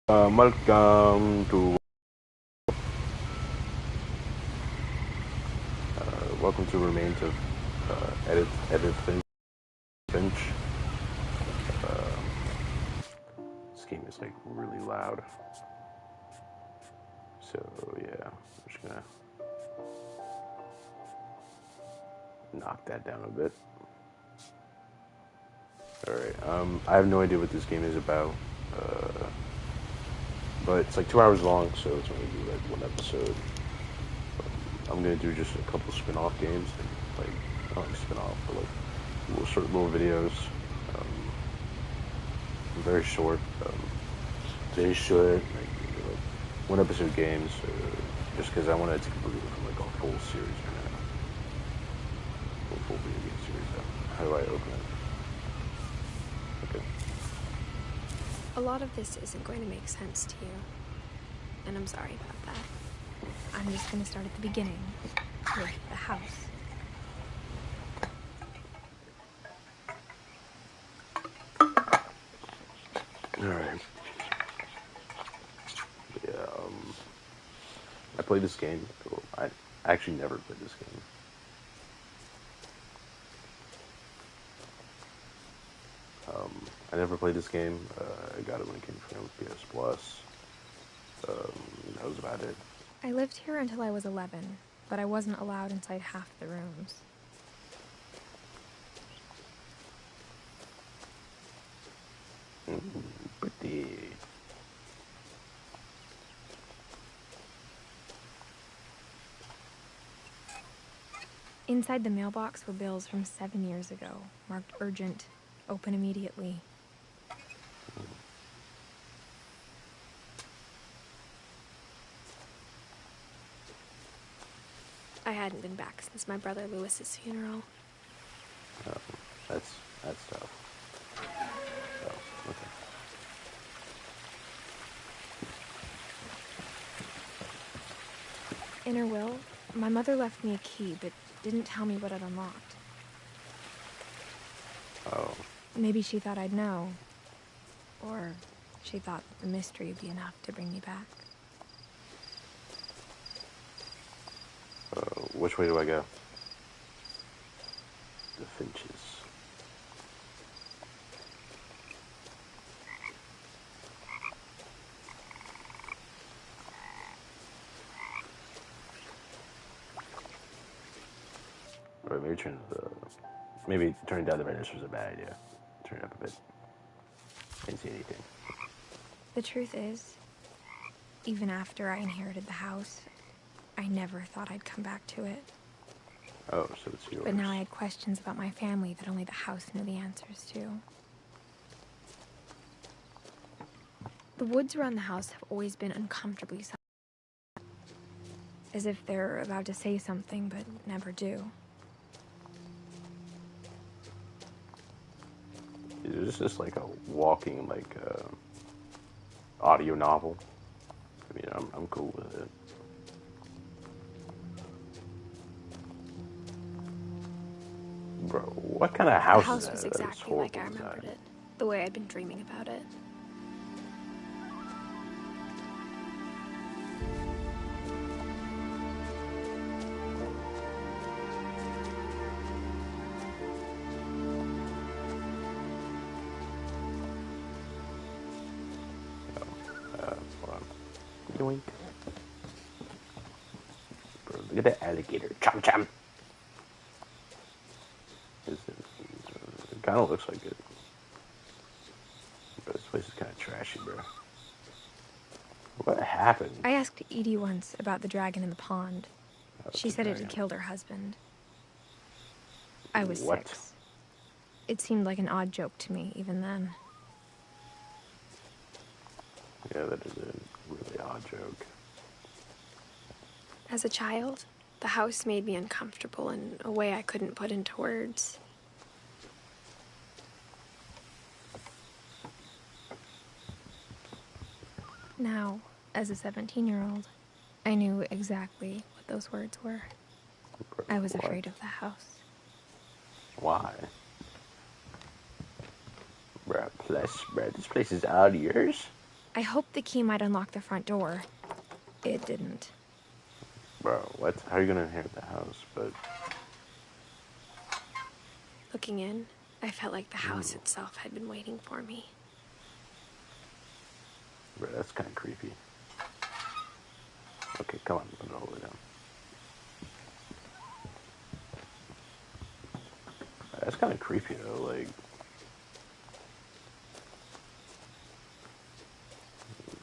Welcome to welcome to Remains of Edith Finch. This game is like really loud, so yeah, I'm just gonna knock that down a bit. All right, I have no idea what this game is about, but it's like 2 hours long, so it's only do like one episode. I'm gonna do just a couple spin-off games, and like not like spin-off, but like little videos. Very short. They should like one episode games, just because I want to take a breather from like a full series right now. Full video game series. How do I open it? Okay. A lot of this isn't going to make sense to you, and I'm sorry about that. I'm just going to start at the beginning, with the house. Alright. Yeah, I played this game. I actually never played this game. I never played this game. I got it when it came from PS Plus. That was about it. I lived here until I was 11, but I wasn't allowed inside half the rooms. Pretty. Inside the mailbox were bills from 7 years ago, marked urgent, open immediately. I hadn't been back since my brother Lewis's funeral. Oh, that's tough. Oh, okay. In her will, my mother left me a key, but didn't tell me what it unlocked. Oh. Maybe she thought I'd know. Or she thought the mystery would be enough to bring me back. Which way do I go? The Finches. Alright, maybe turning down the brightness was a bad idea. Turn it up a bit. Didn't see anything. The truth is, even after I inherited the house, I never thought I'd come back to it. Oh, so it's yours. But now I had questions about my family that only the house knew the answers to. The woods around the house have always been uncomfortably silent. As if they're about to say something, but never do. Is this like a walking, like, audio novel? I mean, I'm cool with it. Bro, what kind of house is that? The house was exactly like I remembered it. The way I'd been dreaming about it. Hold on. Yoink. Bro, look at that alligator. Chomp chomp. It kind of looks like it. But this place is kind of trashy, bro. What happened? I asked Edith once about the dragon in the pond. She said it had killed her husband. I was 6. It seemed like an odd joke to me, even then. Yeah, that is a really odd joke. As a child, the house made me uncomfortable in a way I couldn't put into words. Now, as a 17-year-old, I knew exactly what those words were. I was afraid of the house. Why? Bruh, this place is all yours? I hoped the key might unlock the front door. It didn't. Bro, what? How are you gonna inherit the house? But Looking in, I felt like the house itself had been waiting for me. bro, that's kind of creepy. Okay, come on, put it all the way down. That's kind of creepy though, like.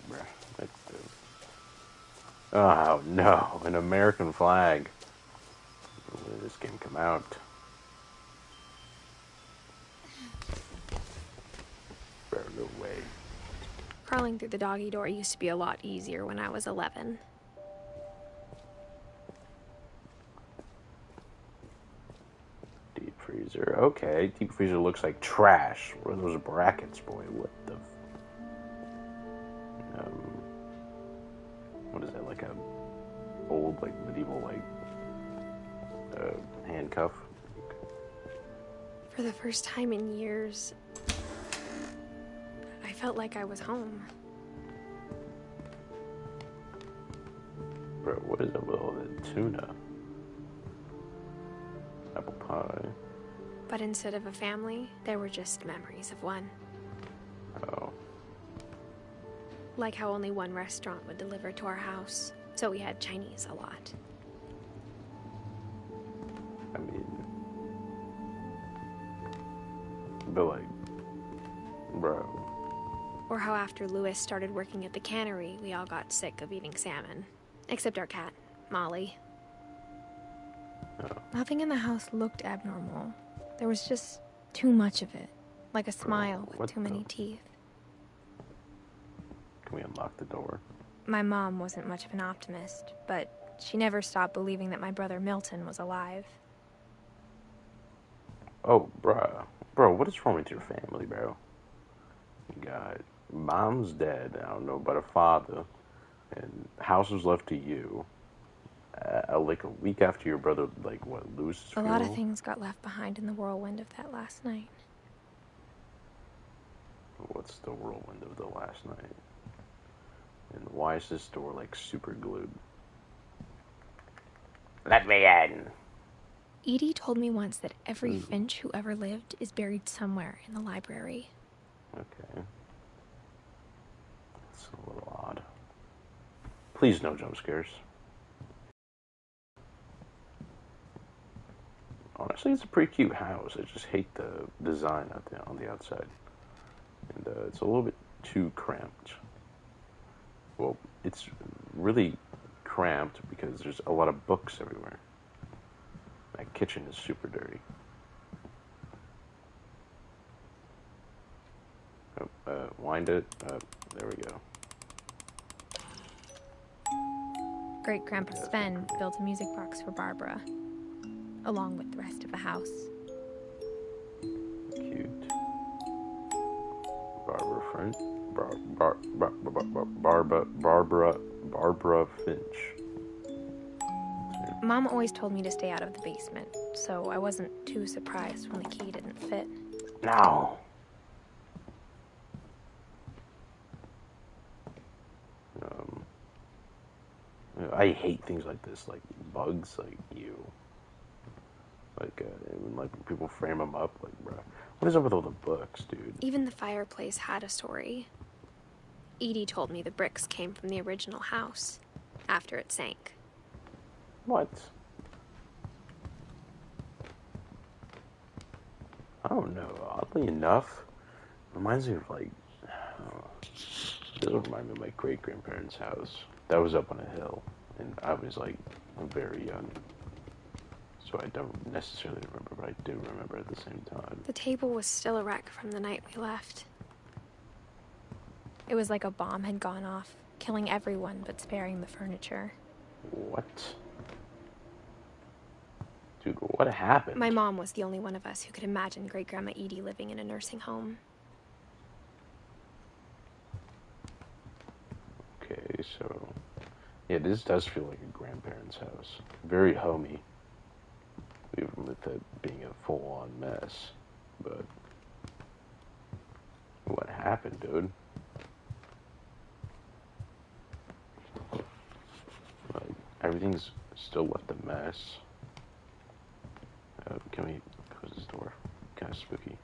Bruh, that's the... Oh no, an American flag. When did this game come out? Bro, no way. Crawling through the doggy door used to be a lot easier when I was 11. Deep freezer. Okay, deep freezer looks like trash. What are those brackets, boy? What the... what is that, like a old, like, medieval, like, handcuff? For the first time in years, I felt like I was home. Bro, what is up with all that tuna? Apple pie. But instead of a family, there were just memories of one. Oh. Like how only one restaurant would deliver to our house, so we had Chinese a lot. I mean... But like... Bro. Or how after Louis started working at the cannery, we all got sick of eating salmon. Except our cat, Molly. Oh. Nothing in the house looked abnormal. There was just too much of it. Like a smile with too many teeth. Can we unlock the door? My mom wasn't much of an optimist, but she never stopped believing that my brother Milton was alive. Oh, bruh. Bro, what is wrong with your family, bro? You got... Mom's dead. I don't know about a father. And house was left to you. Like a week after your brother, like, what, loses his funeral? A lot of things got left behind in the whirlwind of that last night. What's the whirlwind of the last night? And why is this door, like, super glued? Let me in! Edie told me once that every Finch who ever lived is buried somewhere in the library. Okay. That's a little odd. Please, no jump scares. Honestly, it's a pretty cute house. I just hate the design on the outside. And it's a little bit too cramped. Well, it's really cramped because there's a lot of books everywhere. That kitchen is super dirty. Oh, wind it. There we go. Great-Grandpa Sven built a music box for Barbara, along with the rest of the house. Cute. Barbara Finch. Barbara Finch. Mom always told me to stay out of the basement, so I wasn't too surprised when the key didn't fit. No. I hate things like this, like bugs, like you. Like, when people frame them up, like, bro, what is up with all the books, dude? Even the fireplace had a story. Edie told me the bricks came from the original house, after it sank. What? I don't know. Oddly enough, reminds me of, like, it does remind me of my great-grandparents' house. That was up on a hill, and I was, like, very young. So I don't necessarily remember, but I do remember at the same time. The table was still a wreck from the night we left. It was like a bomb had gone off, killing everyone but sparing the furniture. What? Dude, what happened? My mom was the only one of us who could imagine Great-Grandma Edie living in a nursing home. Okay, so... yeah, this does feel like a grandparent's house. Very homey. Even with it being a full-on mess. But... what happened, dude? everything's still left a mess. Can we close this door? Kind of spooky.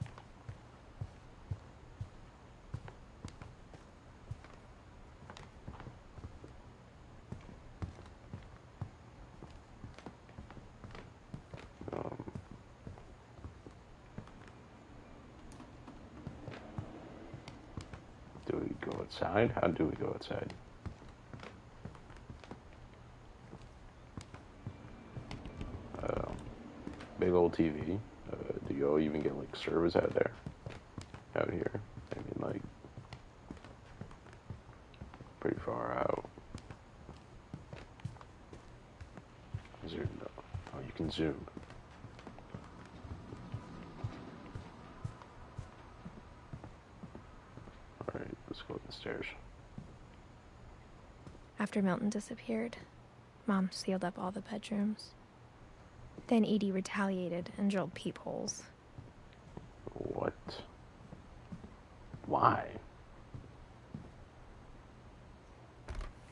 Do we go outside? How do we go outside? Big old TV. Do you even get like service out there? Out here? I mean, like, pretty far out. Is there no? Oh, you can zoom. Alright, let's go up the stairs. After Milton disappeared, Mom sealed up all the bedrooms. Then Edie retaliated and drilled peepholes. What? Why?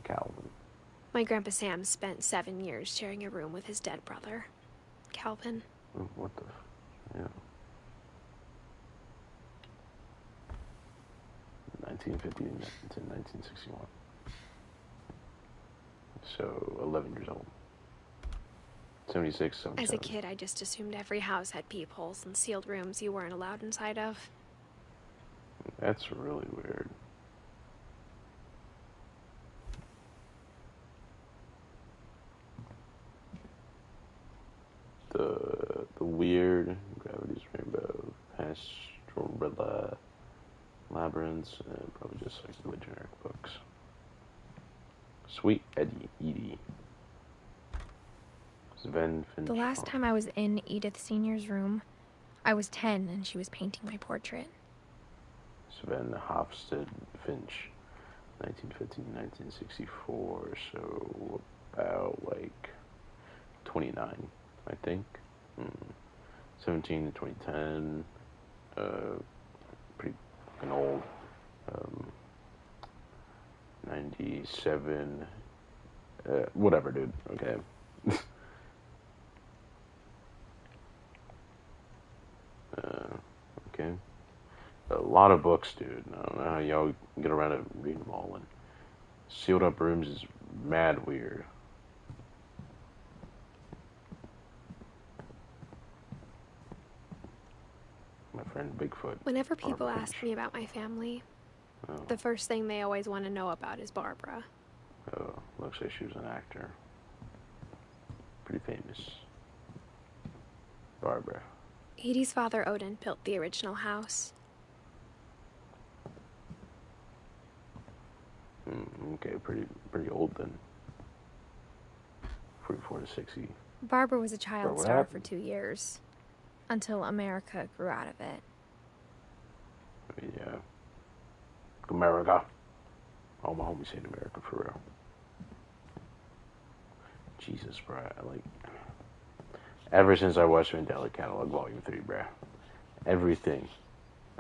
Calvin. My Grandpa Sam spent 7 years sharing a room with his dead brother, Calvin. What the? Yeah. 1950 to 1961. So 11 years old. 76, 77. As a kid, I just assumed every house had peepholes and sealed rooms you weren't allowed inside of. That's really weird. The weird Gravity's Rainbow, Pastoral Labyrinths, and probably just like really generic books. Sweet Edie. Sven Finch. The last time I was in Edith Sr.'s room, I was 10 and she was painting my portrait. Sven Hofstede Finch, 1915 1964, so about like 29, I think. 17 to 2010, pretty fucking old. 97, whatever, dude, okay. Okay. A lot of books, dude. I don't know how y'all get around to reading them all. And sealed up rooms is mad weird. My friend Bigfoot. Whenever people ask me about my family, the first thing they always want to know about is Barbara. Oh, looks like she was an actor. Pretty famous. Barbara. Edie's father, Odin, built the original house. Okay, pretty old then. 44 to 60. Barbara was a child star for 2 years, until America grew out of it. Yeah. America. All my homies hate America, for real. Jesus, bro. Ever since I watched Mandela Catalog Volume 3, bro. Everything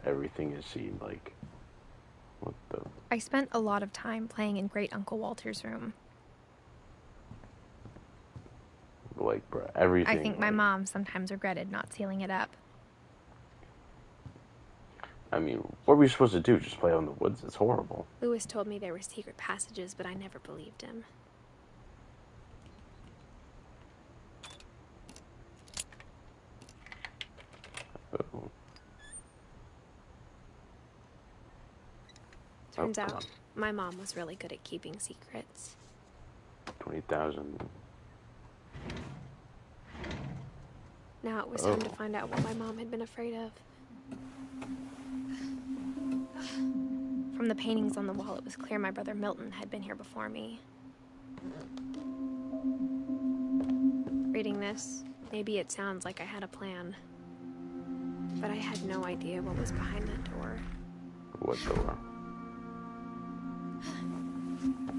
has seemed like... What the... I spent a lot of time playing in Great Uncle Walter's room. Like, bro, everything... I think my mom sometimes regretted not sealing it up. I mean, what were we supposed to do? Just play out in the woods? It's horrible. Lewis told me there were secret passages, but I never believed him. Uh-oh. Turns out, my mom was really good at keeping secrets. 20,000. Now it was time to find out what my mom had been afraid of. From the paintings on the wall, it was clear my brother Milton had been here before me. Reading this, maybe it sounds like I had a plan. But I had no idea what was behind that door. What door?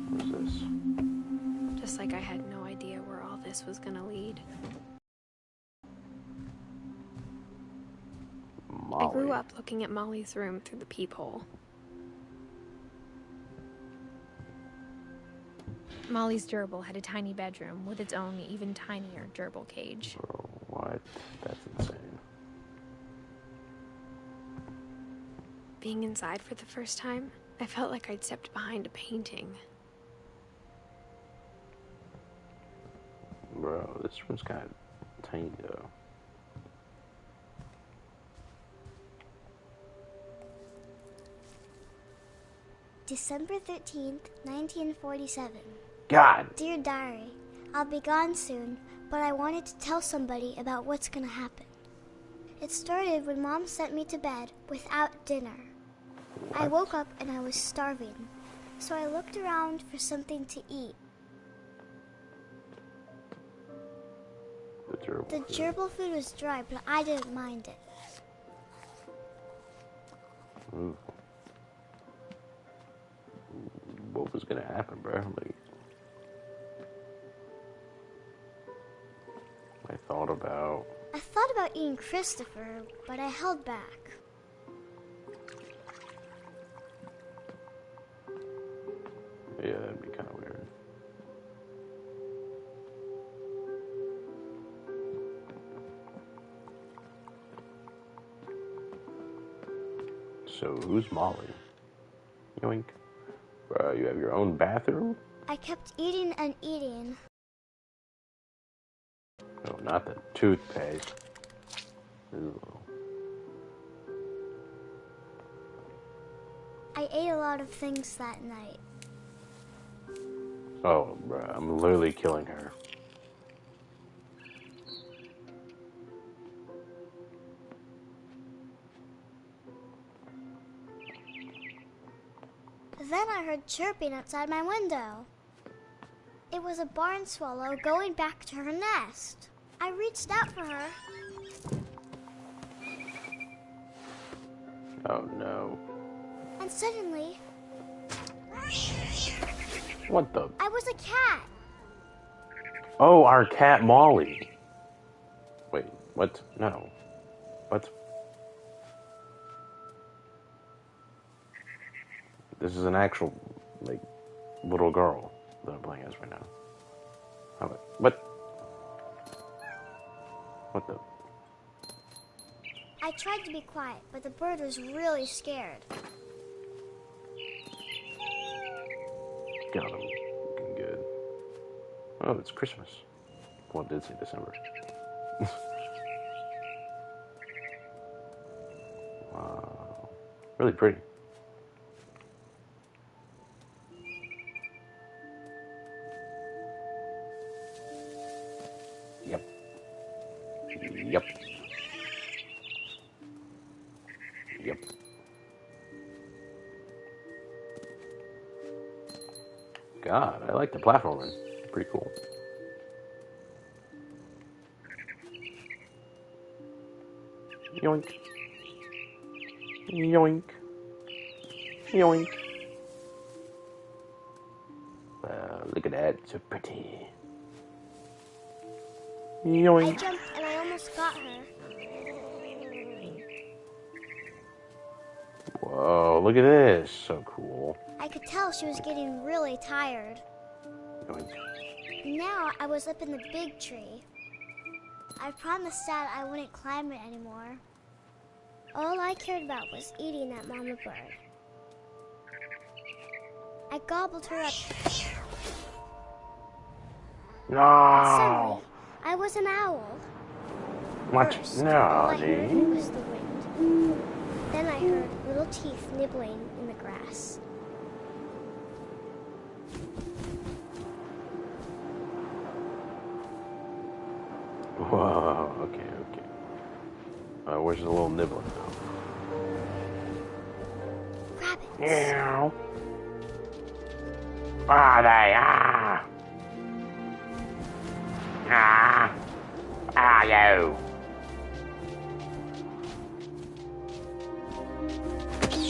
What is this? Just like I had no idea where all this was gonna lead. Molly. I grew up looking at Molly's room through the peephole. Molly's gerbil had a tiny bedroom with its own even tinier gerbil cage. Bro, what? That's insane. Being inside for the first time, I felt like I'd stepped behind a painting. Bro, this room's kind of tiny though. December 13th, 1947. God! Dear Diary, I'll be gone soon, but I wanted to tell somebody about what's gonna happen. It started when Mom sent me to bed without dinner. What? I woke up and I was starving, so I looked around for something to eat. The gerbil food was dry, but I didn't mind it. Ooh. What was gonna happen, bro? Like, I thought about eating Christopher, but I held back. Yeah, that'd be kind of weird. So, who's Molly? Yoink. Bro, you have your own bathroom? I kept eating and eating. No, not the toothpaste. Ooh. I ate a lot of things that night. Oh, bro, I'm literally killing her. Then I heard chirping outside my window. It was a barn swallow going back to her nest. I reached out for her. Oh, no. And suddenly, What the? I was a cat. Oh, our cat Molly. Wait, what? No. What? This is an actual, like, little girl that I'm playing as right now. What? What the? I tried to be quiet, but the bird was really scared. God, I'm looking good. Oh, it's Christmas. Well, it did say December. Wow. Really pretty. Yep. Yep. Yep. God, I like the platforming. Pretty cool. Yoink. Yoink. Yoink. Wow, look at that. So pretty. Yoink. I jumped and I almost got her. Whoa, look at this. So cool. I could tell she was getting really tired. Yoink. Now I was up in the big tree. I promised Dad I wouldn't climb it anymore. All I cared about was eating that mama bird. I gobbled her up. No. Suddenly, I was an owl. What? First, No, all I heard dude. was the wind. Then I heard little teeth nibbling in the grass. Whoa, okay. Where's the little nibbling now? Rabbits. Meow. Are they? Are you?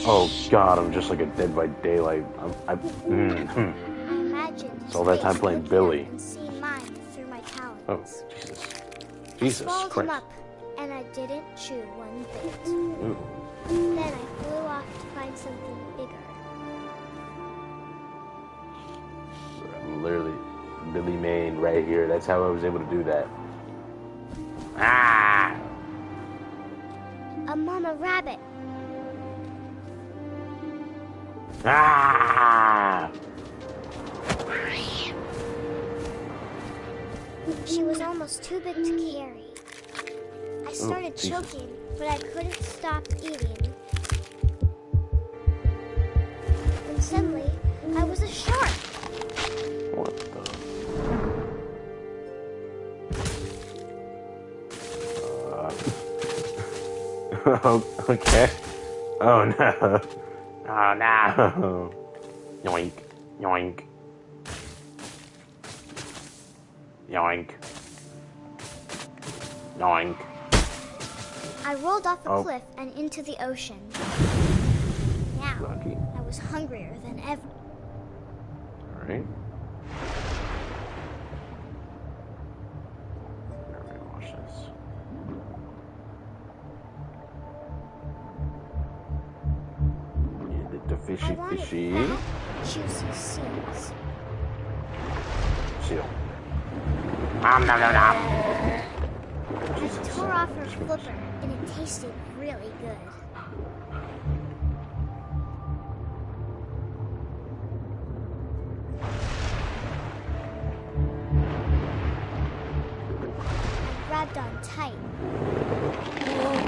Oh God, I'm just like a Dead by Daylight. I imagined all that time snakes playing looking Billy. up and seeing mine through my talons. Oh, Jesus. I Jesus swallowed him Christ. up, and I didn't chew one bit. Ooh. Then I flew off to find something bigger. I'm literally, Billy Main right here. That's how I was able to do that. Ah! A mama rabbit. Ah! She was almost too big to carry. I started choking, but I couldn't stop eating. And suddenly, I was a shark. What the? Okay. Oh no. Oh no. Yoink. Yoink. Yoink. Yoink. I rolled off a cliff and into the ocean. Now, Lucky. I was hungrier than ever. Alright. Let me watch this. Yeah, the fishy. Fat, juicy seeds. Seal. Nom nom nom nom. I tore off her flipper, and it tasted really good. I grabbed on tight.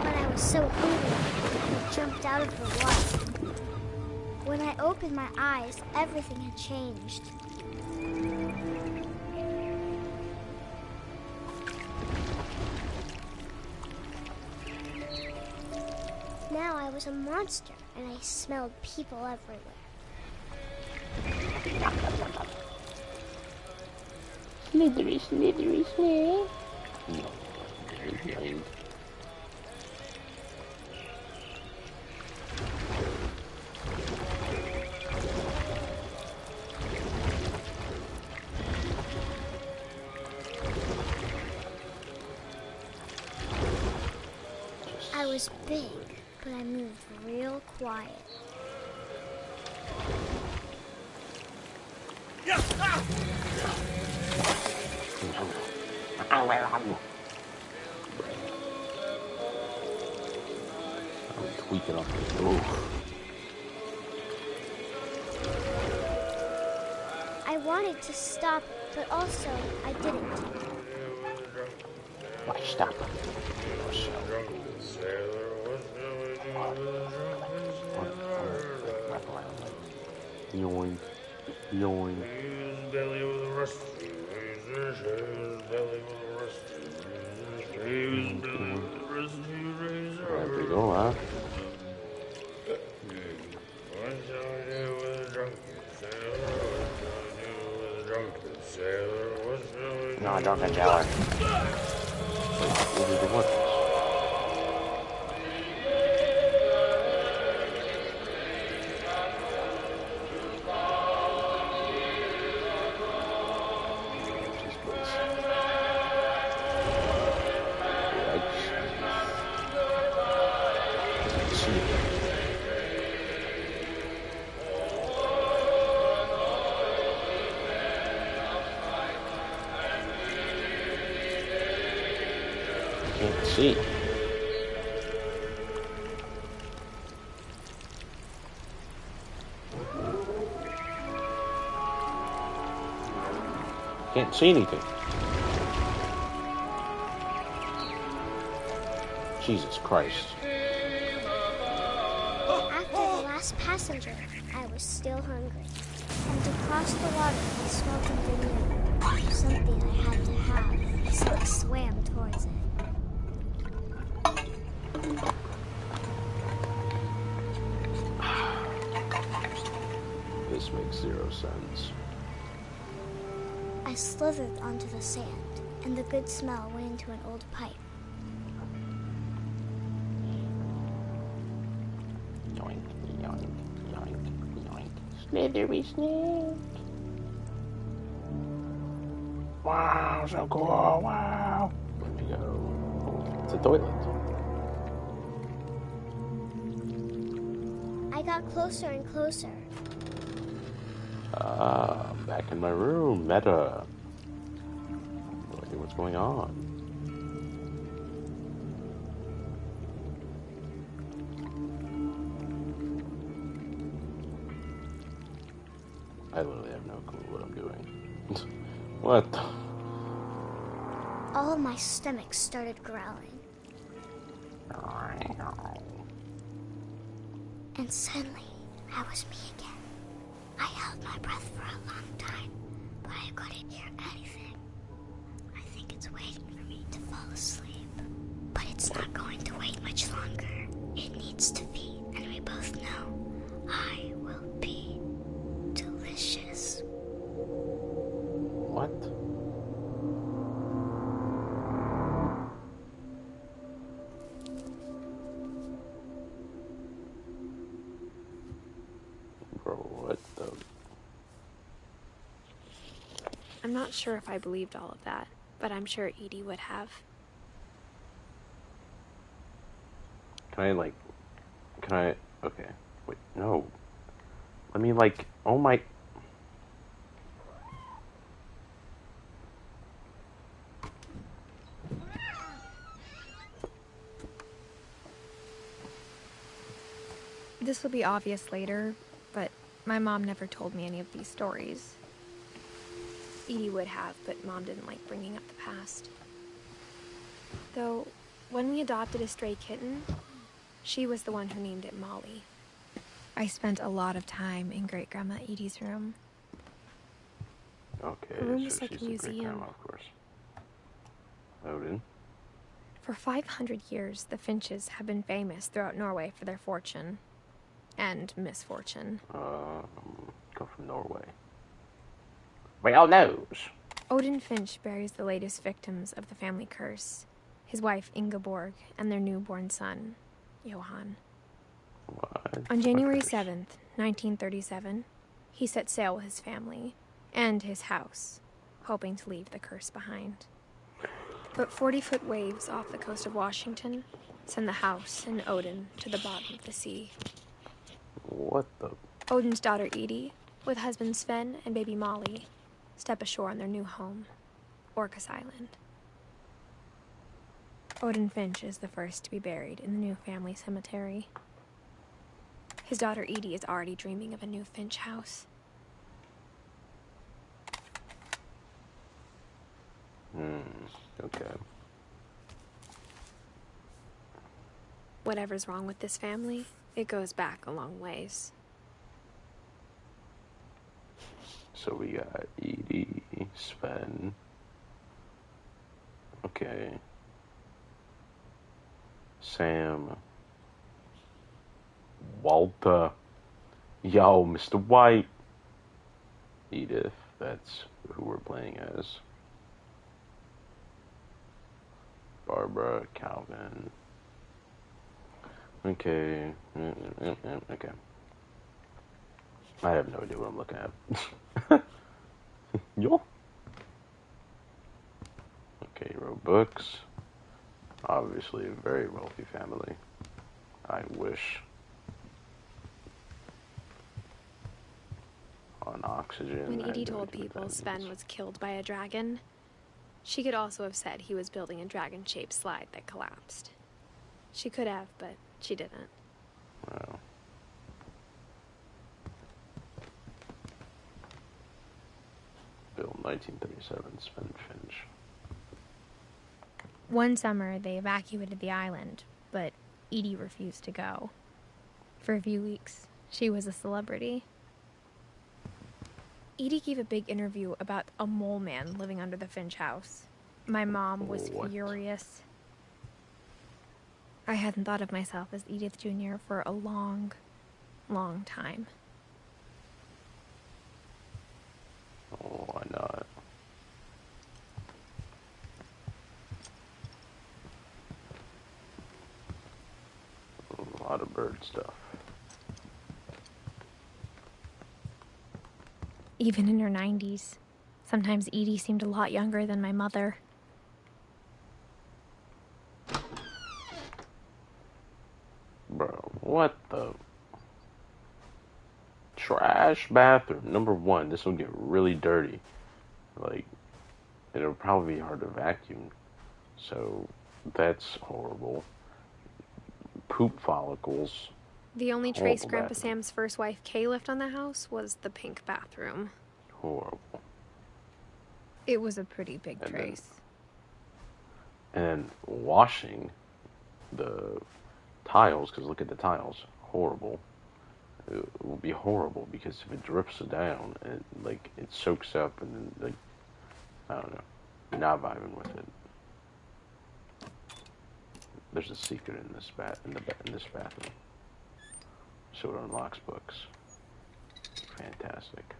When I was so hungry, I jumped out of the water. When I opened my eyes, everything had changed. Now I was a monster, and I smelled people everywhere. Slithery, slithery, slither. I was big, but I moved real quiet. I'm tweaking off this. Ooh. I wanted to stop, but also I didn't. Why stop? Yoink. Yoink. There we go, huh? No, drunken sailor. What did you want? Can't see. Can't see anything. Jesus Christ. After the last passenger, I was still hungry. And to cross the water, I smelled something new. Something I had to have, so I swam towards it. This makes zero sense. I slithered onto the sand, and the good smell went into an old pipe. Yoink, yoink, yoink, yoink. Slithery, snake. Wow, so cool, wow. Let me go. It's a toilet. I got closer and closer. Ah, I'm back in my room. Meta. what's going on? I literally have no clue what I'm doing. What the? All of my stomach started growling. And suddenly, I was me again. I held my breath for a long time, but I couldn't hear anything. I think it's waiting for me to fall asleep. But it's not going to wait much longer. It needs to feed, and we both know I will be delicious. What? Bro, what the? I'm not sure if I believed all of that, but I'm sure Edie would have. Can I, okay, wait, no. Let me, like, oh my. This will be obvious later, but my mom never told me any of these stories. Edie would have, but Mom didn't like bringing up the past. Though, when we adopted a stray kitten, she was the one who named it Molly. I spent a lot of time in Great-Grandma Edie's room. Okay, Her room so was like she's a the museum. great-grandma, of course. Odin. For 500 years, the Finches have been famous throughout Norway for their fortune. And misfortune. Come from Norway. We all knows. Odin Finch buries the latest victims of the family curse. His wife, Ingeborg, and their newborn son, Johan. What? On January What curse? 7th, 1937, he set sail with his family and his house, hoping to leave the curse behind. But 40-foot waves off the coast of Washington send the house and Odin to the bottom of the sea. What the? Odin's daughter Edie, with husband Sven and baby Molly, step ashore on their new home, Orcas Island. Odin Finch is the first to be buried in the new family cemetery. His daughter Edie is already dreaming of a new Finch house. Okay. Whatever's wrong with this family, it goes back a long ways. So we got Edie, Sven. Okay. Sam. Walter. Yo, Mr. White. Edith, that's who we're playing as. Barbara, Calvin. Okay. Okay. I have no idea what I'm looking at. Yo. Okay, he wrote books. Obviously a very wealthy family. I wish. On oxygen. When I have Edie no told idea what people that Sven means. was killed by a dragon, she could also have said he was building a dragon-shaped slide that collapsed. She could have, but she didn't. Wow. Built 1937, Sven Finch. One summer, they evacuated the island, but Edie refused to go. For a few weeks, she was a celebrity. Edie gave a big interview about a mole man living under the Finch house. My mom was What? furious. I hadn't thought of myself as Edith Jr. for a long, long time. Oh, why not? A lot of bird stuff. Even in her 90s, sometimes Edie seemed a lot younger than my mother. Bro, what the? Trash bathroom. Number one, this will get really dirty. Like, It'll probably be hard to vacuum. So that's horrible. Poop follicles. The only trace Horrible Grandpa bathroom. Sam's first wife, Kay, left on the house was the pink bathroom. Horrible. It was a pretty big And trace. And then washing the tiles, because look at the tiles. Horrible. It will be horrible because if it drips down, it soaks up and then, I don't know. You're not vibing with it. There's a secret in this in this bathroom. So it unlocks books. Fantastic.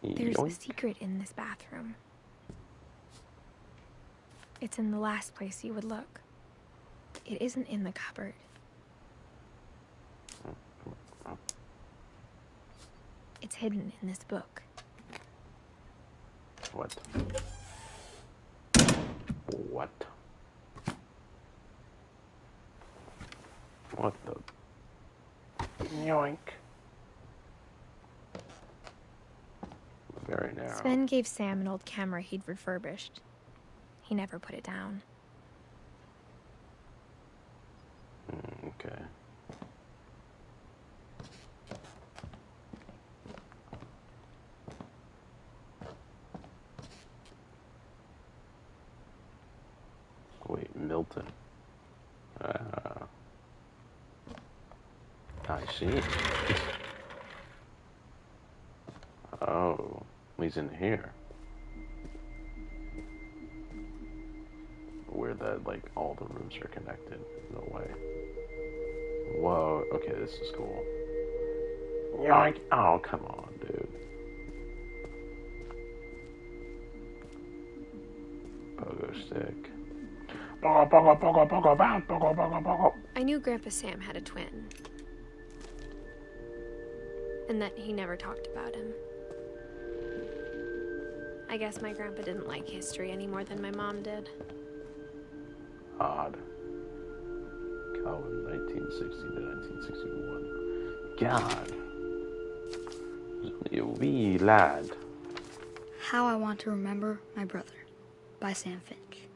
There's Yoink. a secret in this bathroom. It's in the last place you would look. It isn't in the cupboard. It's hidden in this book. What? What? What the? Yoink. Very narrow. Sven gave Sam an old camera he'd refurbished. He never put it down. Okay. Wait, Milton. I see. Oh, he's in here. Where all the rooms are connected. No way. Whoa, okay, this is cool. Yoink. Oh, come on, dude. Pogo stick. Pogo, pogo, pogo, pogo, bounce, pogo, pogo, pogo. I knew Grandpa Sam had a twin. And that he never talked about him. I guess my grandpa didn't like history any more than my mom did. Odd. Calvin, 1960 to 1961. God. He was only a wee lad. How I Want to Remember My Brother by Sam Finch.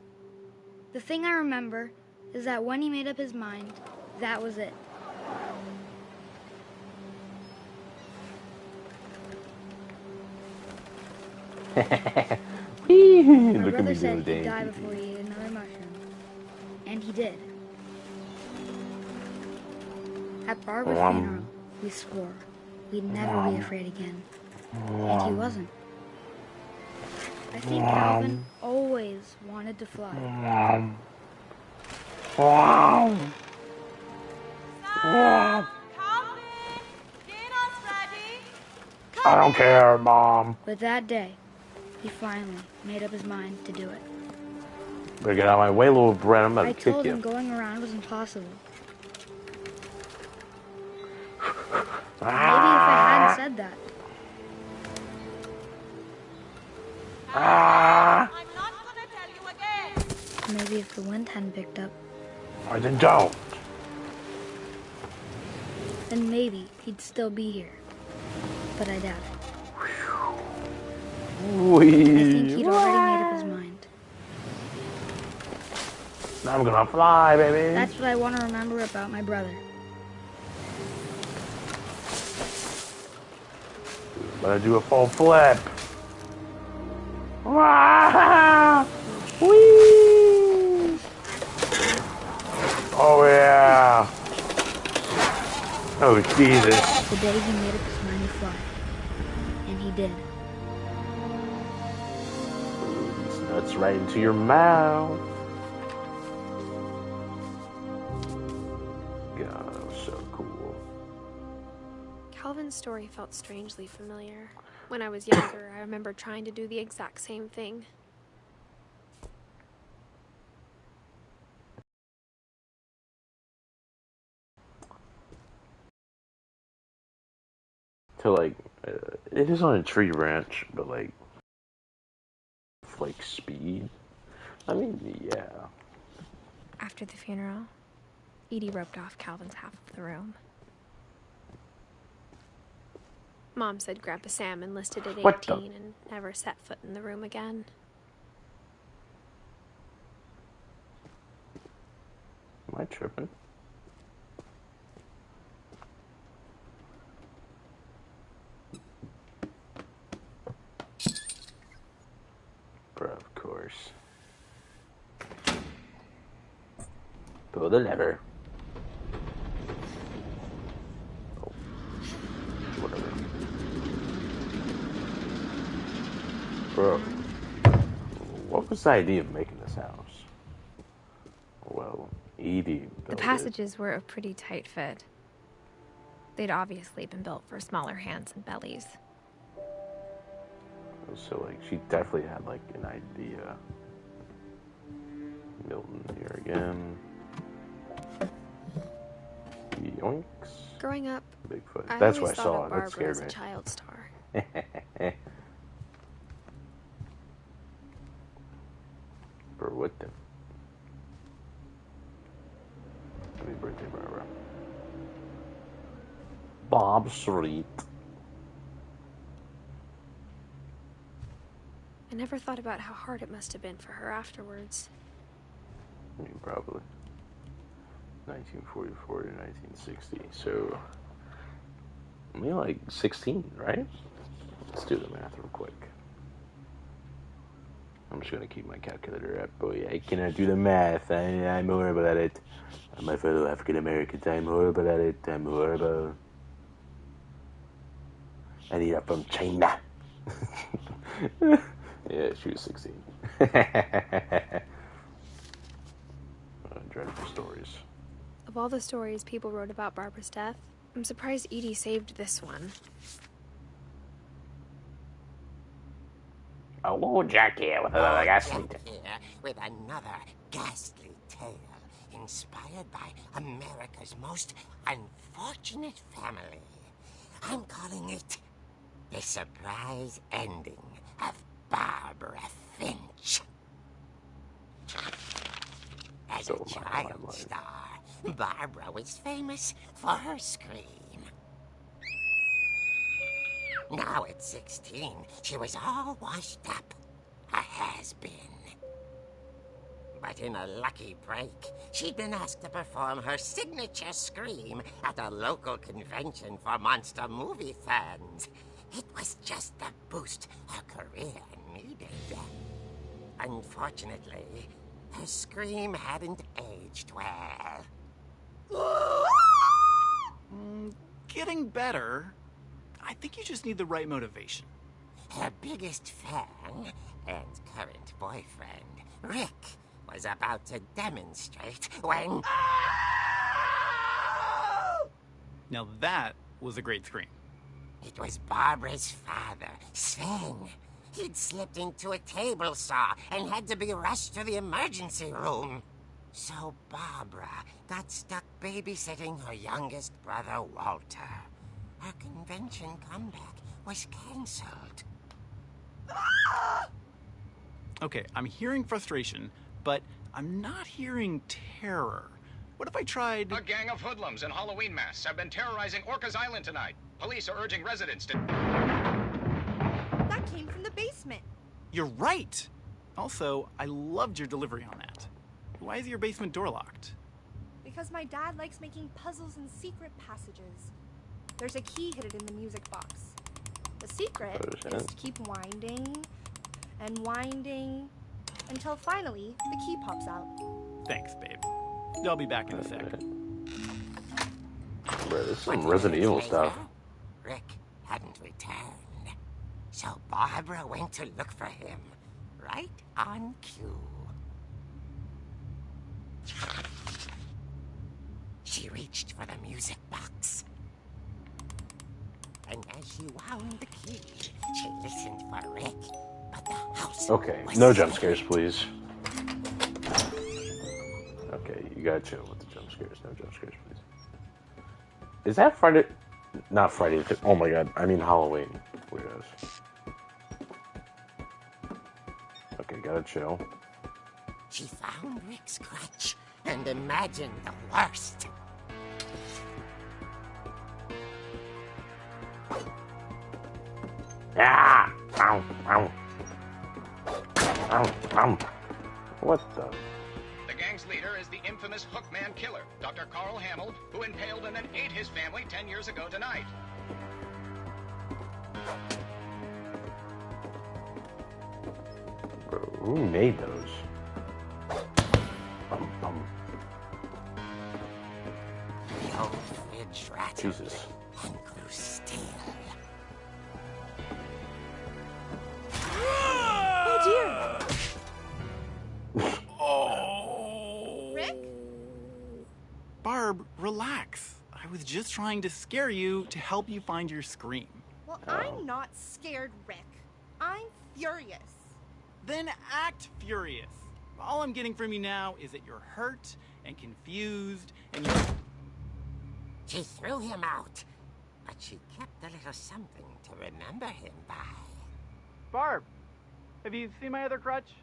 The thing I remember is that when he made up his mind, that was it. My Look at brother me said go he'd die dainty. before he ate another mushroom. And he did. At Barbara's funeral, we swore we'd never be afraid again. And he wasn't. I think Calvin always wanted to fly. Wow. I don't care, Mom. But that day, he finally made up his mind to do it. Better get out of my way, little Brett. I'm about I to kick told him you. going around was impossible. Maybe if I hadn't said that, Ah. I'm not gonna tell you again. maybe if the wind hadn't picked up, Or then don't. then maybe he'd still be here. But I doubt it. I think he'd already made up his mind. I'm gonna fly, baby. That's what I want to remember about my brother. Gonna do a full flip. Wow! Whee! Oh yeah! Oh Jesus! The day he made up his mind to fly. And he did. These nuts right into your mouth. God, that was so cool. Calvin's story felt strangely familiar. When I was younger, I remember trying to do the exact same thing. To it is on a tree branch, but speed. I mean, yeah. After the funeral, Edie roped off Calvin's half of the room. Mom said Grandpa Sam enlisted at 18 What the? and never set foot in the room again. Am I tripping? Bro, of course. Pull the lever. Oh. Whatever. Bro. What was the idea of making this house? Well, Edie The built passages were a pretty tight fit. They'd obviously been built for smaller hands and bellies. So, like, she definitely had, like, an idea. Milton here again. Yoinks. Growing up, Bigfoot. I That's always what I thought saw. of That Barbara scared as a me. child star. For what the? Happy birthday, Barbara. Bob Street. I never thought about how hard it must have been for her afterwards. I mean, probably. 1944 to 1960. So, I mean, like 16, right? Let's do the math real quick. I'm just gonna keep my calculator up. Boy, I cannot do the math. I'm horrible at it. My fellow African Americans, I'm horrible at it. I'm horrible. I need up from China. Yeah, she was 16. Dreadful stories. Of all the stories people wrote about Barbara's death, I'm surprised Edie saved this one. Oh, Jack here with another ghastly tale. Here with another ghastly tale inspired by America's most unfortunate family. I'm calling it The Surprise Ending of Barbara Finch. As a child star, Barbara was famous for her scream. Now at 16, she was all washed up, a has-been. But in a lucky break, she'd been asked to perform her signature scream at a local convention for monster movie fans. It was just the boost her career needed. Unfortunately, her scream hadn't aged well. Getting better. I think you just need the right motivation. Her biggest fan and current boyfriend, Rick, was about to demonstrate when... Now that was a great scream. It was Barbara's father, Sven. He'd slipped into a table saw and had to be rushed to the emergency room. So Barbara got stuck babysitting her youngest brother, Walter. Her convention comeback was cancelled. Okay, I'm hearing frustration, but I'm not hearing terror. What if I tried... A gang of hoodlums in Halloween masks have been terrorizing Orcas Island tonight. Police are urging residents to... That came from the basement. You're right! Also, I loved your delivery on that. Why is your basement door locked? Because my dad likes making puzzles and secret passages. There's a key hidden in the music box. The secret is to keep winding and winding until finally the key pops out. Thanks, babe. I'll be back in a sec. Bro, this is some Resident Evil stuff. Rick hadn't returned. So Barbara went to look for him, right on cue. She reached for the music box. And as she wound the key, she listened for Rick, but the house was no jump scares, please. Okay, you gotta chill with the jump scares. No jump scares, please. Is that Friday? Not Friday. Oh my god, I mean Halloween. Weirdos. Okay, gotta chill. She found Rick's crutch and imagined the worst. Ah! Ow! Ow! Ow! Ow! What the? The gang's leader is the infamous Hookman killer, Dr. Carl Hamill, who impaled and then ate his family 10 years ago tonight. Bro, who made those? The old Finch rattled Jesus. and grew still. Oh dear! Rick? Barb, relax. I was just trying to scare you to help you find your scream. Well, I'm not scared, Rick. I'm furious. Then act furious. All I'm getting from you now is that you're hurt and confused and you're... She threw him out, but she kept a little something to remember him by. Barb, have you seen my other crutch?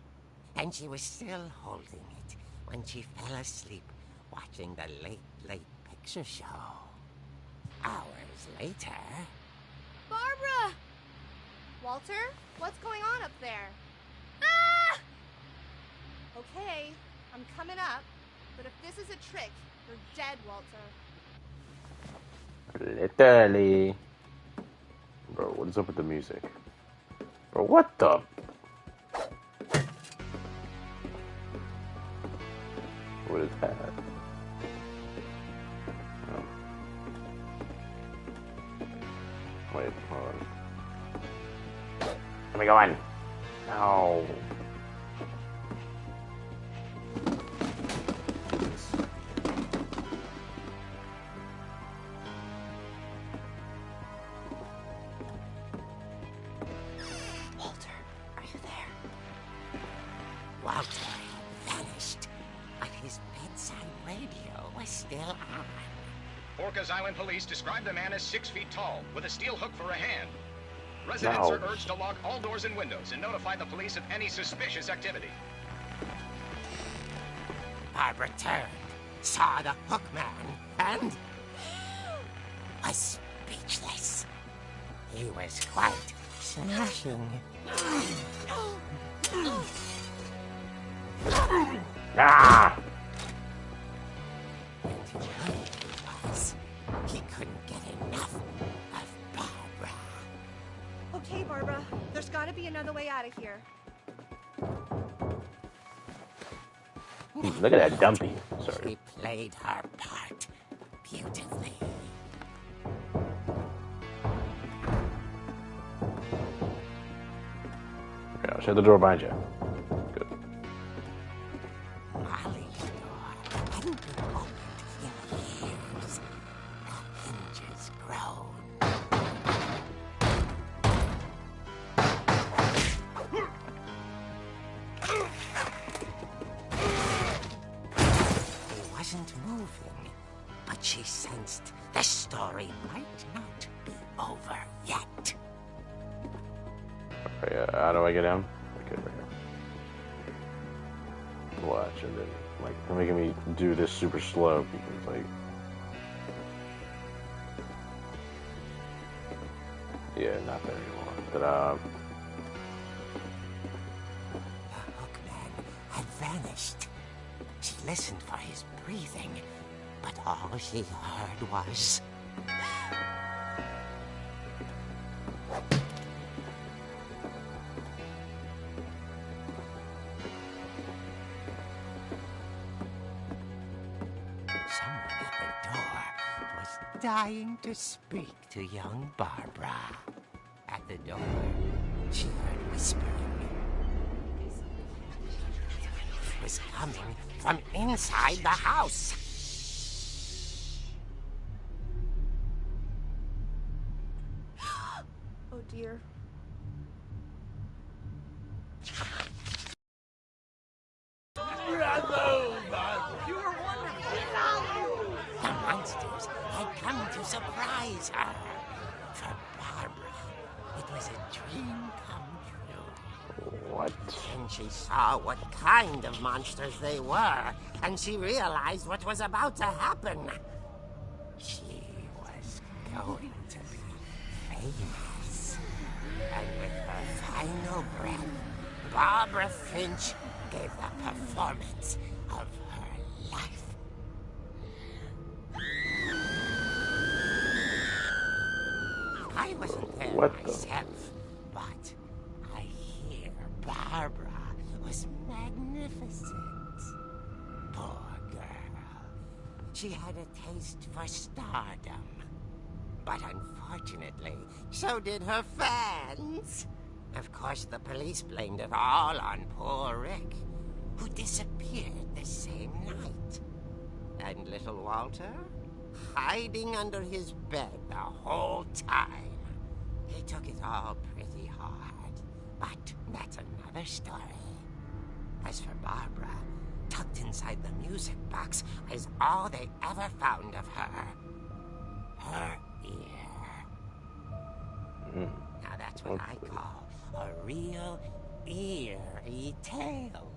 And she was still holding it when she fell asleep watching the late picture show. Hours later... Barbara! Walter, what's going on up there? Ah! Okay, I'm coming up, but if this is a trick, you're dead, Walter. Literally. Bro, what is up with the music? Bro, what the? What is that? Oh. Wait, hold on. Let me go in. No. Walter, are you there? Walter had vanished, but his bedside radio was still on. Orcas Island police describe the man as 6 feet tall, with a steel hook for a hand. Residents are urged to lock all doors and windows and notify the police of any suspicious activity. Barbara turned, saw the hook man, and was speechless. He was quite smashing. Ah! And he really was. He couldn't get enough of Barbara. Okay, Barbara, there's gotta be another way out of here. Look at that dumpy. Sorry. She played her part beautifully. Okay, I'll shut the door behind you. Good. Molly's door hadn't been opened in years. The hinges groaned. He wasn't moving, but she sensed the story might not be over yet. Okay, how do I get down? Okay, right here. Watch, and then, like, they're making me do this super slow because, like... Yeah, not there anymore. But, The hookman had vanished. She listened for his breathing, but all she heard was... Someone at the door was dying to speak to young Barbara. At the door, she heard whispering. It was coming from inside the house. Oh dear. The monsters had come to surprise her. For Barbara, it was a dream come true. what? And she saw what kind of monsters they were, and she realized what was about to happen. She was going to be famous. And final breath, Barbara Finch gave the performance of her life. I wasn't there myself, but I hear Barbara was magnificent. Poor girl. She had a taste for stardom. But unfortunately, so did her fans. Of course, the police blamed it all on poor Rick, who disappeared the same night. And little Walter, hiding under his bed the whole time. He took it all pretty hard, but that's another story. As for Barbara, tucked inside the music box is all they ever found of her. Her ear. Now that's what I call a real eerie tale.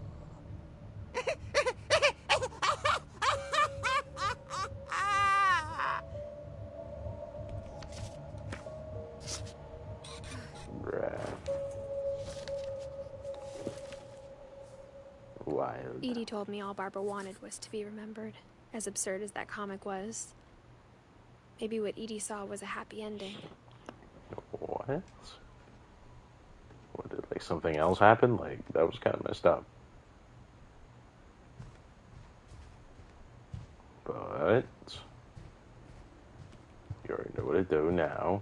Wild. Edie told me all Barbara wanted was to be remembered, as absurd as that comic was. Maybe what Edie saw was a happy ending. What? What, did like something else happen? Like, that was kind of messed up. But you already know what to do now.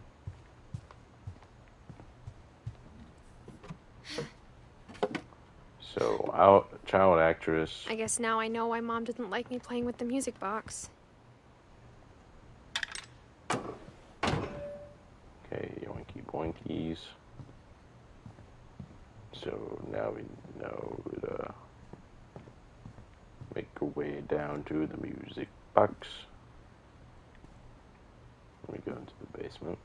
So, child actress. I guess now I know why Mom didn't like me playing with the music box. Okay, yoinky boinkies. So now we know to make our way down to the music box. Let me go into the basement.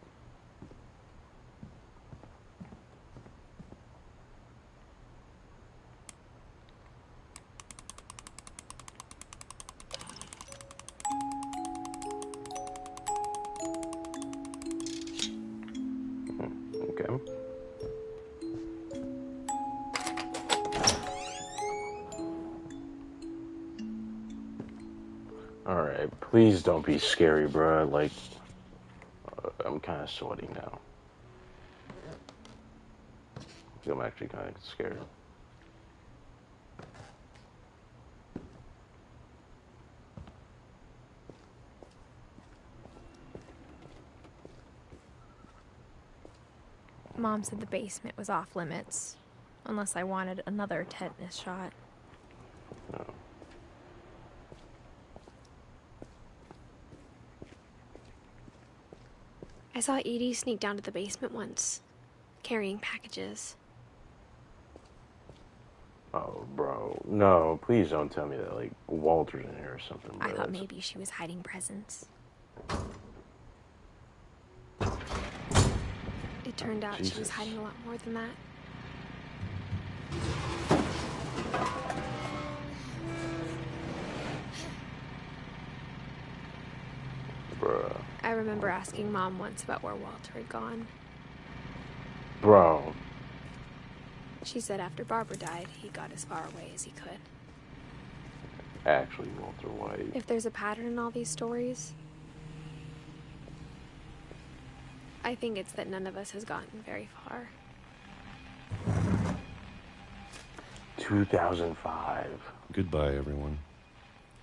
Alright, please don't be scary, bruh. Like, I'm kind of sweating now. I'm actually kind of scared. Mom said the basement was off limits, unless I wanted another tetanus shot. No. I saw Edie sneak down to the basement once, carrying packages. Oh, bro. No, please don't tell me that, like, Walter's in here or something, bro. I thought maybe she was hiding presents. It turned out she was hiding a lot more than that. Bruh. I remember asking Mom once about where Walter had gone. Bro. She said after Barbara died, he got as far away as he could. Actually, Walter White. If there's a pattern in all these stories, I think it's that none of us has gotten very far. 2005. Goodbye, everyone.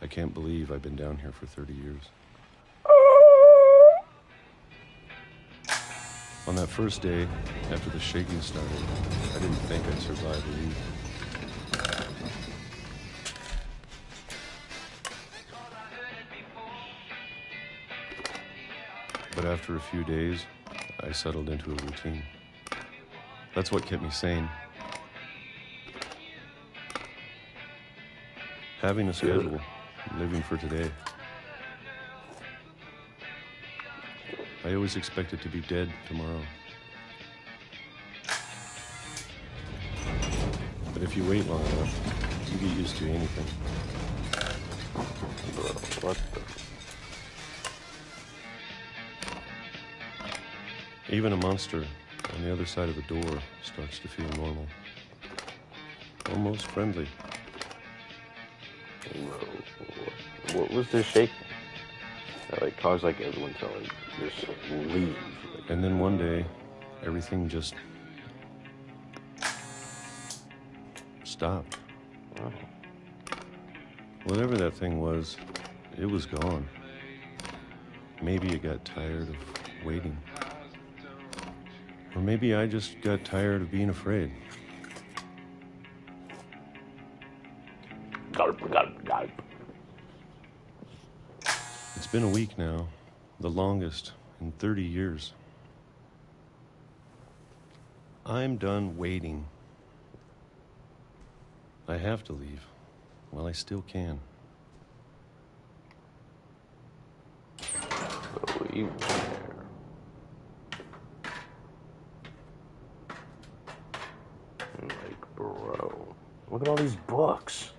I can't believe I've been down here for 30 years. On that first day, after the shaking started, I didn't think I'd survive a week. But after a few days, I settled into a routine. That's what kept me sane. Having a schedule, living for today. I always expected to be dead tomorrow. But if you wait long enough, you get used to anything. Bro, what the... Even a monster on the other side of the door starts to feel normal. Almost friendly. What was this shaking? That like caused like everyone to like just leave. And then one day, everything just stopped. Wow. Whatever that thing was, it was gone. Maybe it got tired of waiting. Or maybe I just got tired of being afraid. Gulp, gulp, gulp. It's been a week now, the longest in 30 years. I'm done waiting. I have to leave while I still can. So you there. Like, bro, look at all these books.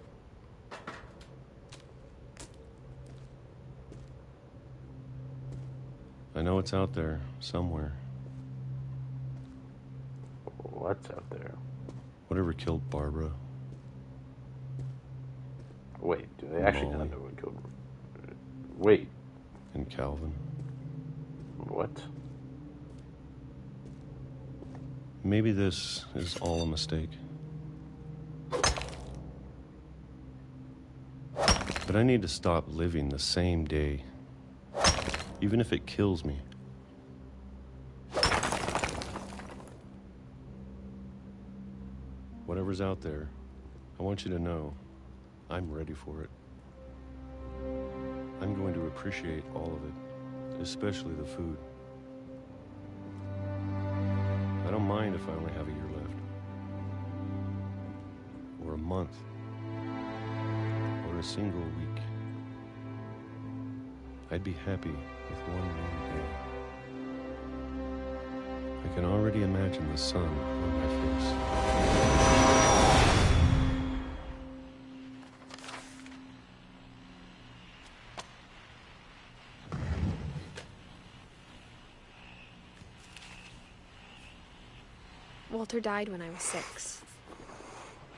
I know it's out there somewhere. What's out there? Whatever killed Barbara. Wait, do they actually Molly. not know what killed? Wait, And Calvin. what? Maybe this is all a mistake. But I need to stop living the same day, even if it kills me. Whatever's out there, I want you to know I'm ready for it. I'm going to appreciate all of it, especially the food. I don't mind if I only have a year left, or a month, or a single week. I'd be happy with one more day. I can already imagine the sun on my face. Walter died when I was 6.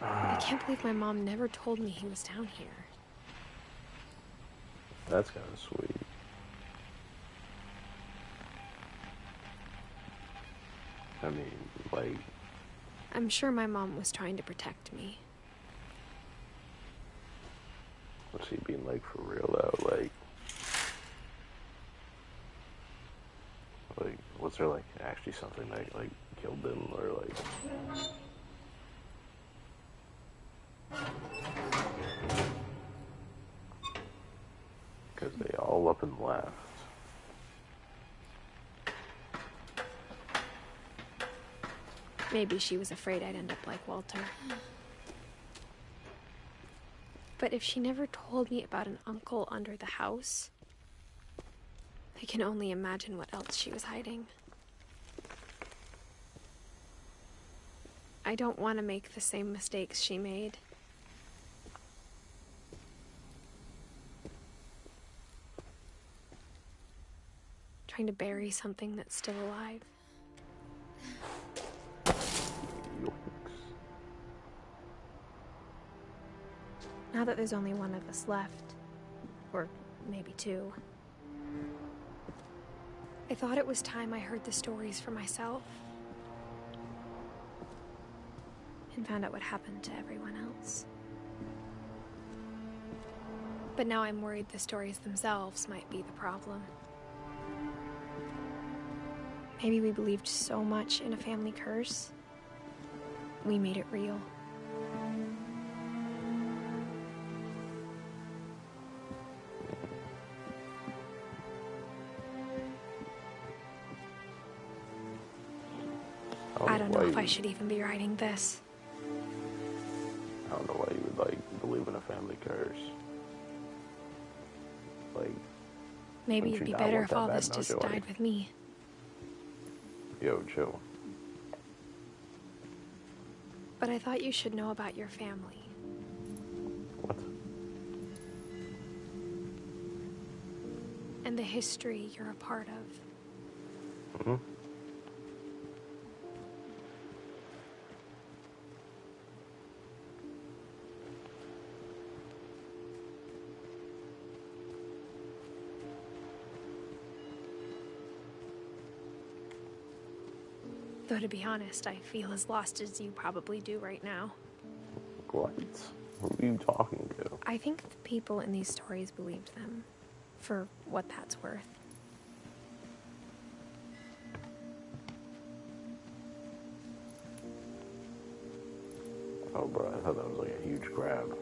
I can't believe my mom never told me he was down here. That's kind of sweet. I mean, like, I'm sure my mom was trying to protect me. what's he being like for real though? Like, was there like actually something that like killed them or like? Because they all up and left. Maybe she was afraid I'd end up like Walter. But if she never told me about an uncle under the house, I can only imagine what else she was hiding. I don't want to make the same mistakes she made. Trying to bury something that's still alive. Now that there's only one of us left, or maybe 2, I thought it was time I heard the stories for myself and found out what happened to everyone else. But now I'm worried the stories themselves might be the problem. Maybe we believed so much in a family curse, we made it real. I don't know if I should even be writing this. I don't know why you would like believe in a family curse. Like, Maybe wouldn't it'd you be not better want if that all bad this now, just Joey? died with me. Yo, chill. But I thought you should know about your family. What? And the history you're a part of. Hmm? Though to be honest, I feel as lost as you probably do right now. What? Who are you talking to? I think the people in these stories believed them, for what that's worth. Oh, bro, I thought that was like a huge crab.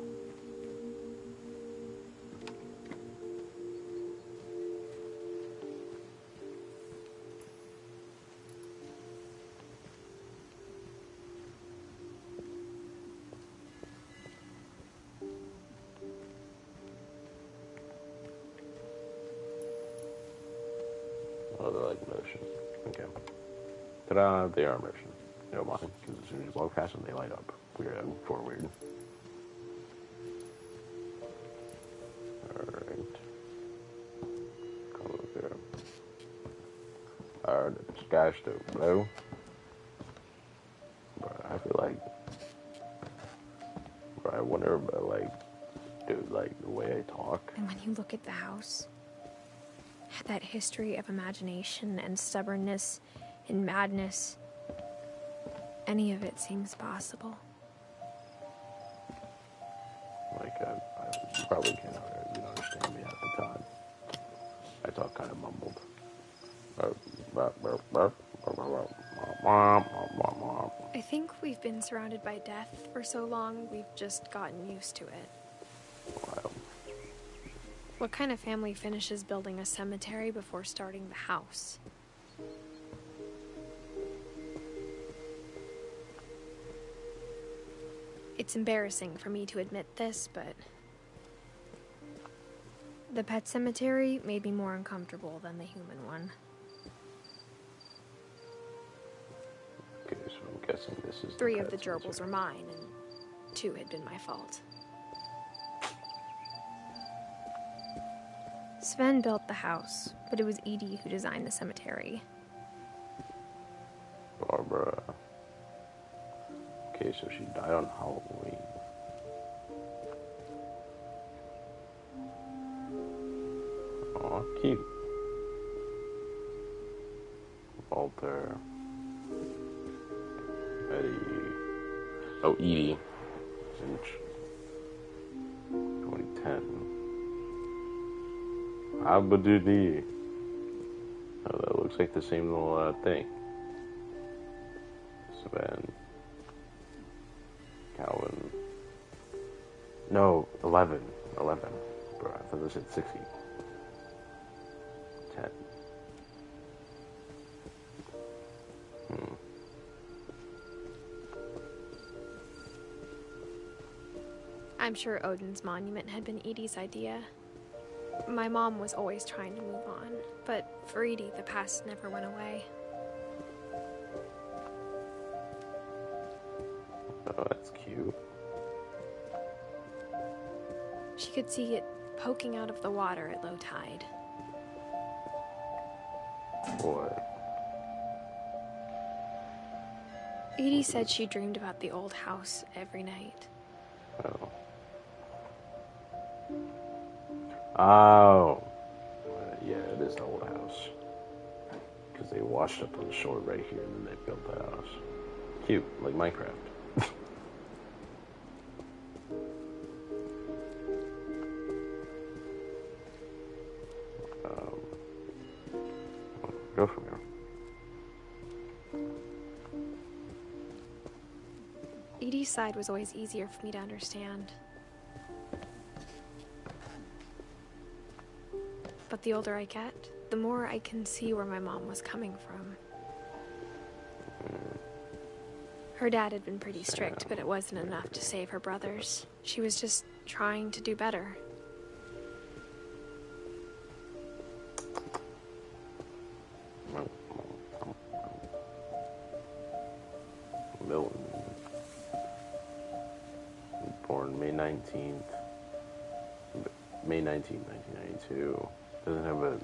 Oh, they're like motion. Okay. Ta-da! They are motion. You know why? Because as soon as you walk past them, they light up. Weird. Forward. Alright. Come over there. Alright, the sky's still blue. But I feel like... Bro, I wonder about, like... Dude, like, the way I talk. And when you look at the house, that history of imagination and stubbornness and madness, any of it seems possible. Like, you probably can't even understand me at the time. I talk kind of mumbled. I think we've been surrounded by death for so long, we've just gotten used to it. Wild. What kind of family finishes building a cemetery before starting the house? It's embarrassing for me to admit this, but the pet cemetery made me more uncomfortable than the human one. Okay, so I'm guessing this is 3 of the gerbils were mine, and 2 had been my fault. Sven built the house, but it was Edith who designed the cemetery. Barbara. Okay, so she died on Halloween. Aw, cute. Walter. Eddie. Oh, Edie. Finch. 2010. Abadudi. Oh, that looks like the same little thing. Sven. Calvin. No, 11. 11. Bro, I thought this said 60. 10. I'm sure Odin's monument had been Edie's idea. My mom was always trying to move on, but for Edie, the past never went away. Oh, that's cute. She could see it poking out of the water at low tide. What? Edie said she dreamed about the old house every night. Oh. Oh. Yeah, it is the old house. Because they washed up on the shore right here and then they built the house. Cute, like Minecraft. Go from here. Edie's side was always easier for me to understand. But the older I get, the more I can see where my mom was coming from. Her dad had been pretty strict, but it wasn't enough to save her brothers. She was just trying to do better. Milton. Born May 19th. May 19th, 1992. Doesn't have a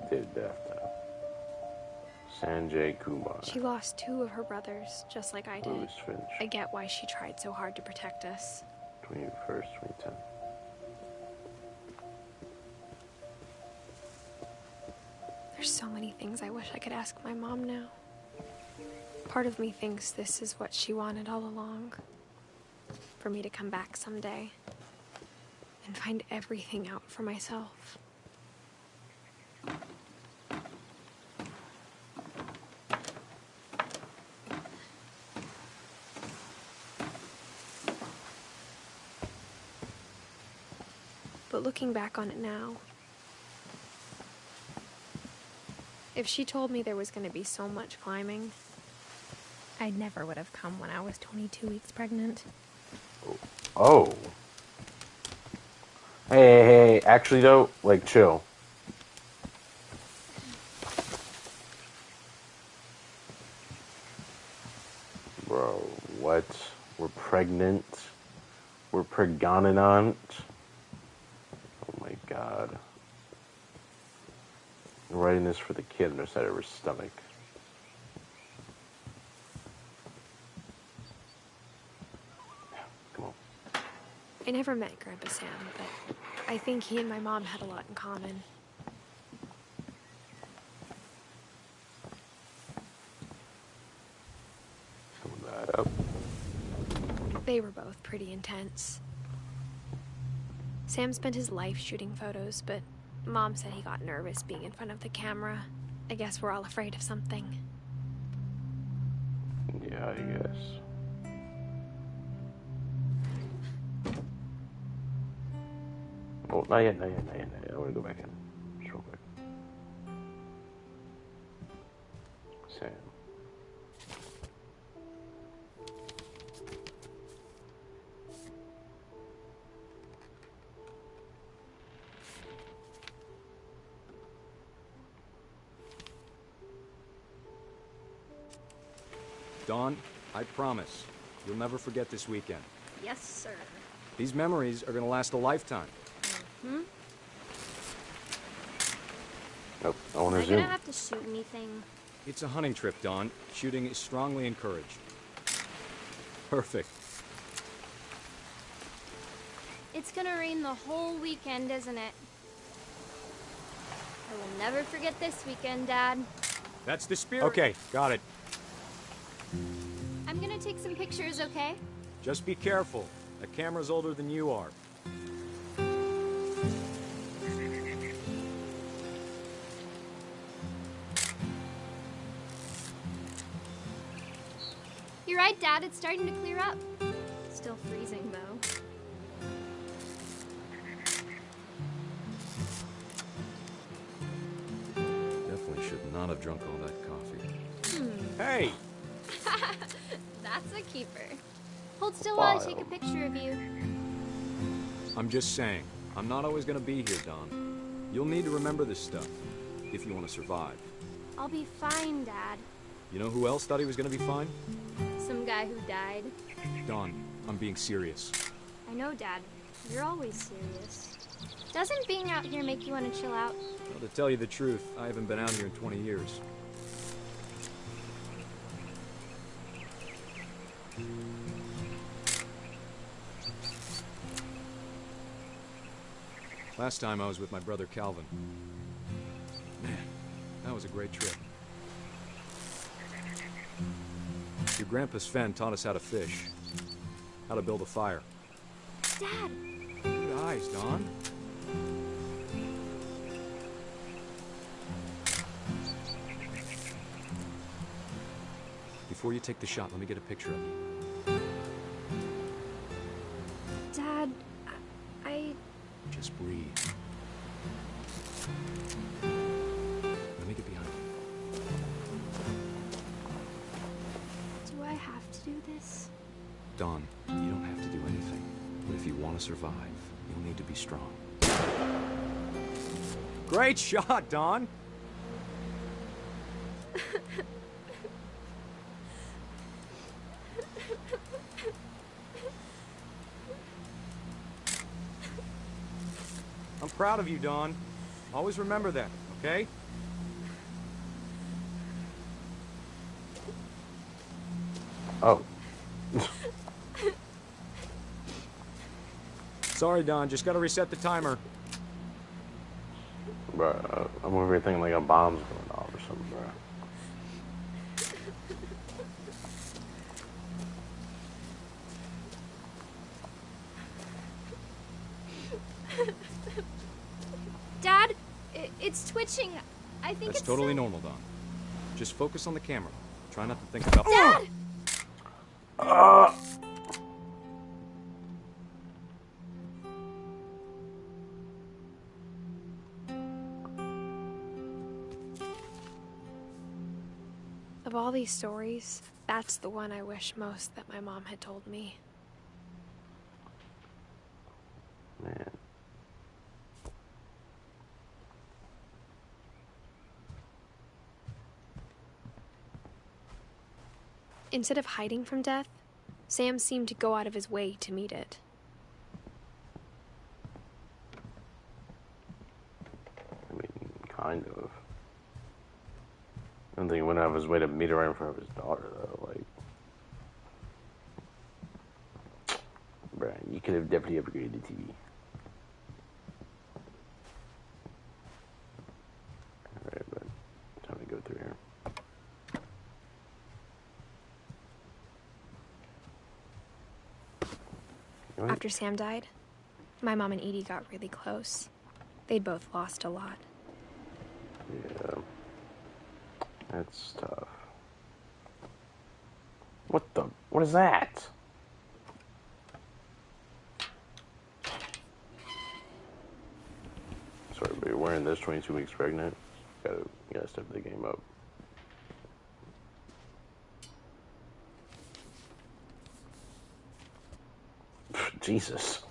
date of death though. Sanjay Kumar. She lost 2 of her brothers, just like I did. Louis Finch. I get why she tried so hard to protect us. 21st, 2010. There's so many things I wish I could ask my mom now. Part of me thinks this is what she wanted all along. For me to come back someday and find everything out for myself. But looking back on it now, if she told me there was going to be so much climbing, I never would have come when I was 22 weeks pregnant. Oh. Hey, actually though, like, chill. Bro, what? We're pregnant? We're pregnant? Oh my god. I'm writing this for the kid on the side of her stomach. Come on. I never met Grandpa Sam, but I think he and my mom had a lot in common. Fill that up. They were both pretty intense. Sam spent his life shooting photos, but Mom said he got nervous being in front of the camera. I guess we're all afraid of something. Yeah, I guess. Oh, not yet. I want to go back in. Just real quick. Sam. Dawn, I promise, you'll never forget this weekend. Yes, sir. These memories are gonna last a lifetime. Nope, I want to Am I zoom. gonna have to shoot anything? It's a hunting trip, Dawn. Shooting is strongly encouraged. Perfect. It's gonna rain the whole weekend, isn't it? I will never forget this weekend, Dad. That's the spirit. Okay, got it. I'm gonna take some pictures, okay? Just be careful. That camera's older than you are. You're right, Dad. It's starting to clear up. Still freezing, though. Definitely should not have drunk all that coffee. Hey! That's a keeper. Hold still while I take a picture of you. I'm just saying, I'm not always gonna be here, Dawn. You'll need to remember this stuff, if you want to survive. I'll be fine, Dad. You know who else thought he was gonna be fine? Some guy who died. Dawn, I'm being serious. I know, Dad. You're always serious. Doesn't being out here make you want to chill out? Well, to tell you the truth, I haven't been out here in 20 years. Last time I was with my brother Calvin. Man, that was a great trip. Your grandpa Sven taught us how to fish, how to build a fire. Dad! Good eyes, Dawn. Before you take the shot, let me get a picture of you. Dad, I... Just breathe. Let me get behind you. Do I have to do this? Dawn, you don't have to do anything. But if you want to survive, you'll need to be strong. Great shot, Dawn! I'm proud of you, Dawn. Always remember that, okay? Oh. Sorry, Dawn. Just gotta reset the timer. Bruh, I'm over here thinking like a bomb's going off or something, bruh. It's twitching. I think That's it's totally normal, Don. Just focus on the camera. Try not to think about... Dad! Of all these stories, that's the one I wish most that my mom had told me. Man. Instead of hiding from death, Sam seemed to go out of his way to meet it. I mean, kind of. I don't think he went out of his way to meet her right in front of his daughter, though. Like, bruh, you could have definitely upgraded the TV. Alright, but time to go through here. After Sam died, my mom and Edie got really close. They'd both lost a lot. Yeah. That's tough. What is that? Sorry, but you're wearing this 22 weeks pregnant. You gotta step the game up. Jesus.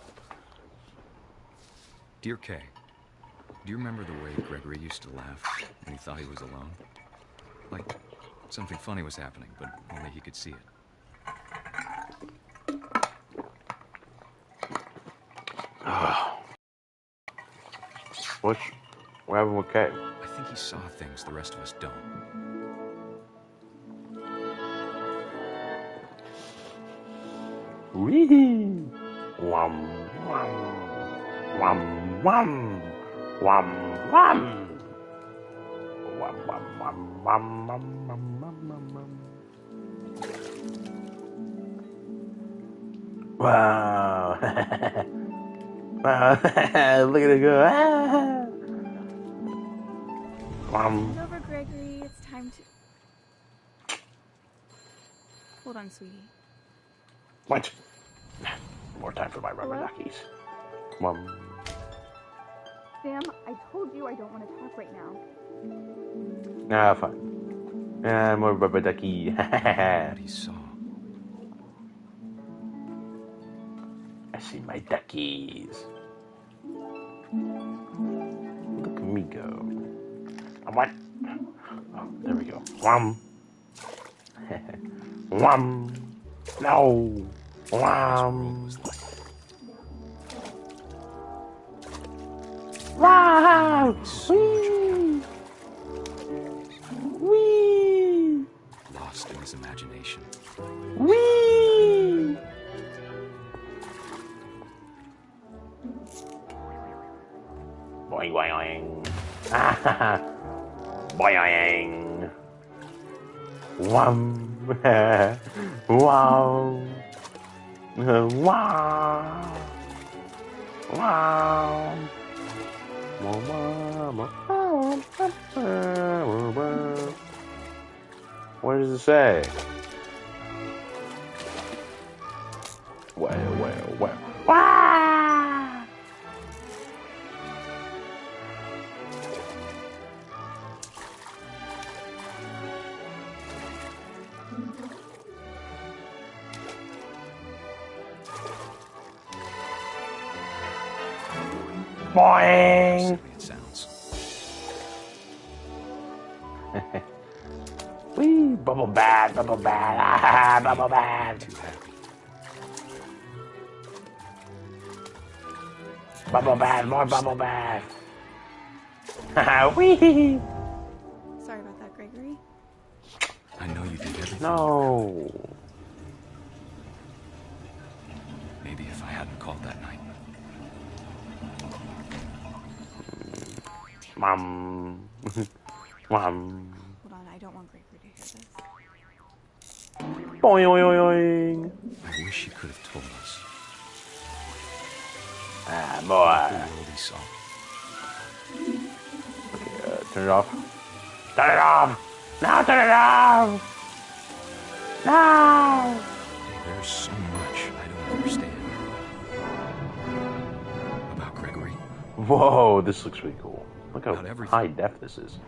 Dear Kay, do you remember the way Gregory used to laugh when he thought he was alone? Like something funny was happening, but only he could see it. What happened with Kay? I think he saw things the rest of us don't. Wee! Wham, wham, wham, wham, wham, wham. Wham, wham, wham, wham, wham, wham, wham, wham, wham. Wow. Wow. Look at it go. Ah. It's over, Gregory. It's time to... Hold on, sweetie. What? More time for my rubber duckies. Mom. Sam, I told you I don't want to talk right now. Nah, fine. More rubber ducky. What he saw. I see my duckies. Look at me go. What? Oh, there we go. Wham. Wham. No. Wham. Wow. Wee. Wee. Lost in his imagination. Wee. Boing, boing. Ah. Boing. Wham. Wow. Wow. Wow. What does it say? Well. Ah! Boing! It sounds. Wee! Bubble bath, bubble bath, ah, bubble bath. Too happy. Bubble bath, more bubble bath. Wee! Sorry about that, Gregory. I know you did everything. No. Maybe if I hadn't called that night. Mom. Mom. Hold on, I don't want Gregory to hear this. Boing, boing, boing. I wish he could have told us. Ah, The boy. world he saw. Okay, Turn it off. Turn it off! Now turn it off! No! There's so much I don't understand about Gregory. Whoa, this looks really cool. Look how About everything. high def this is.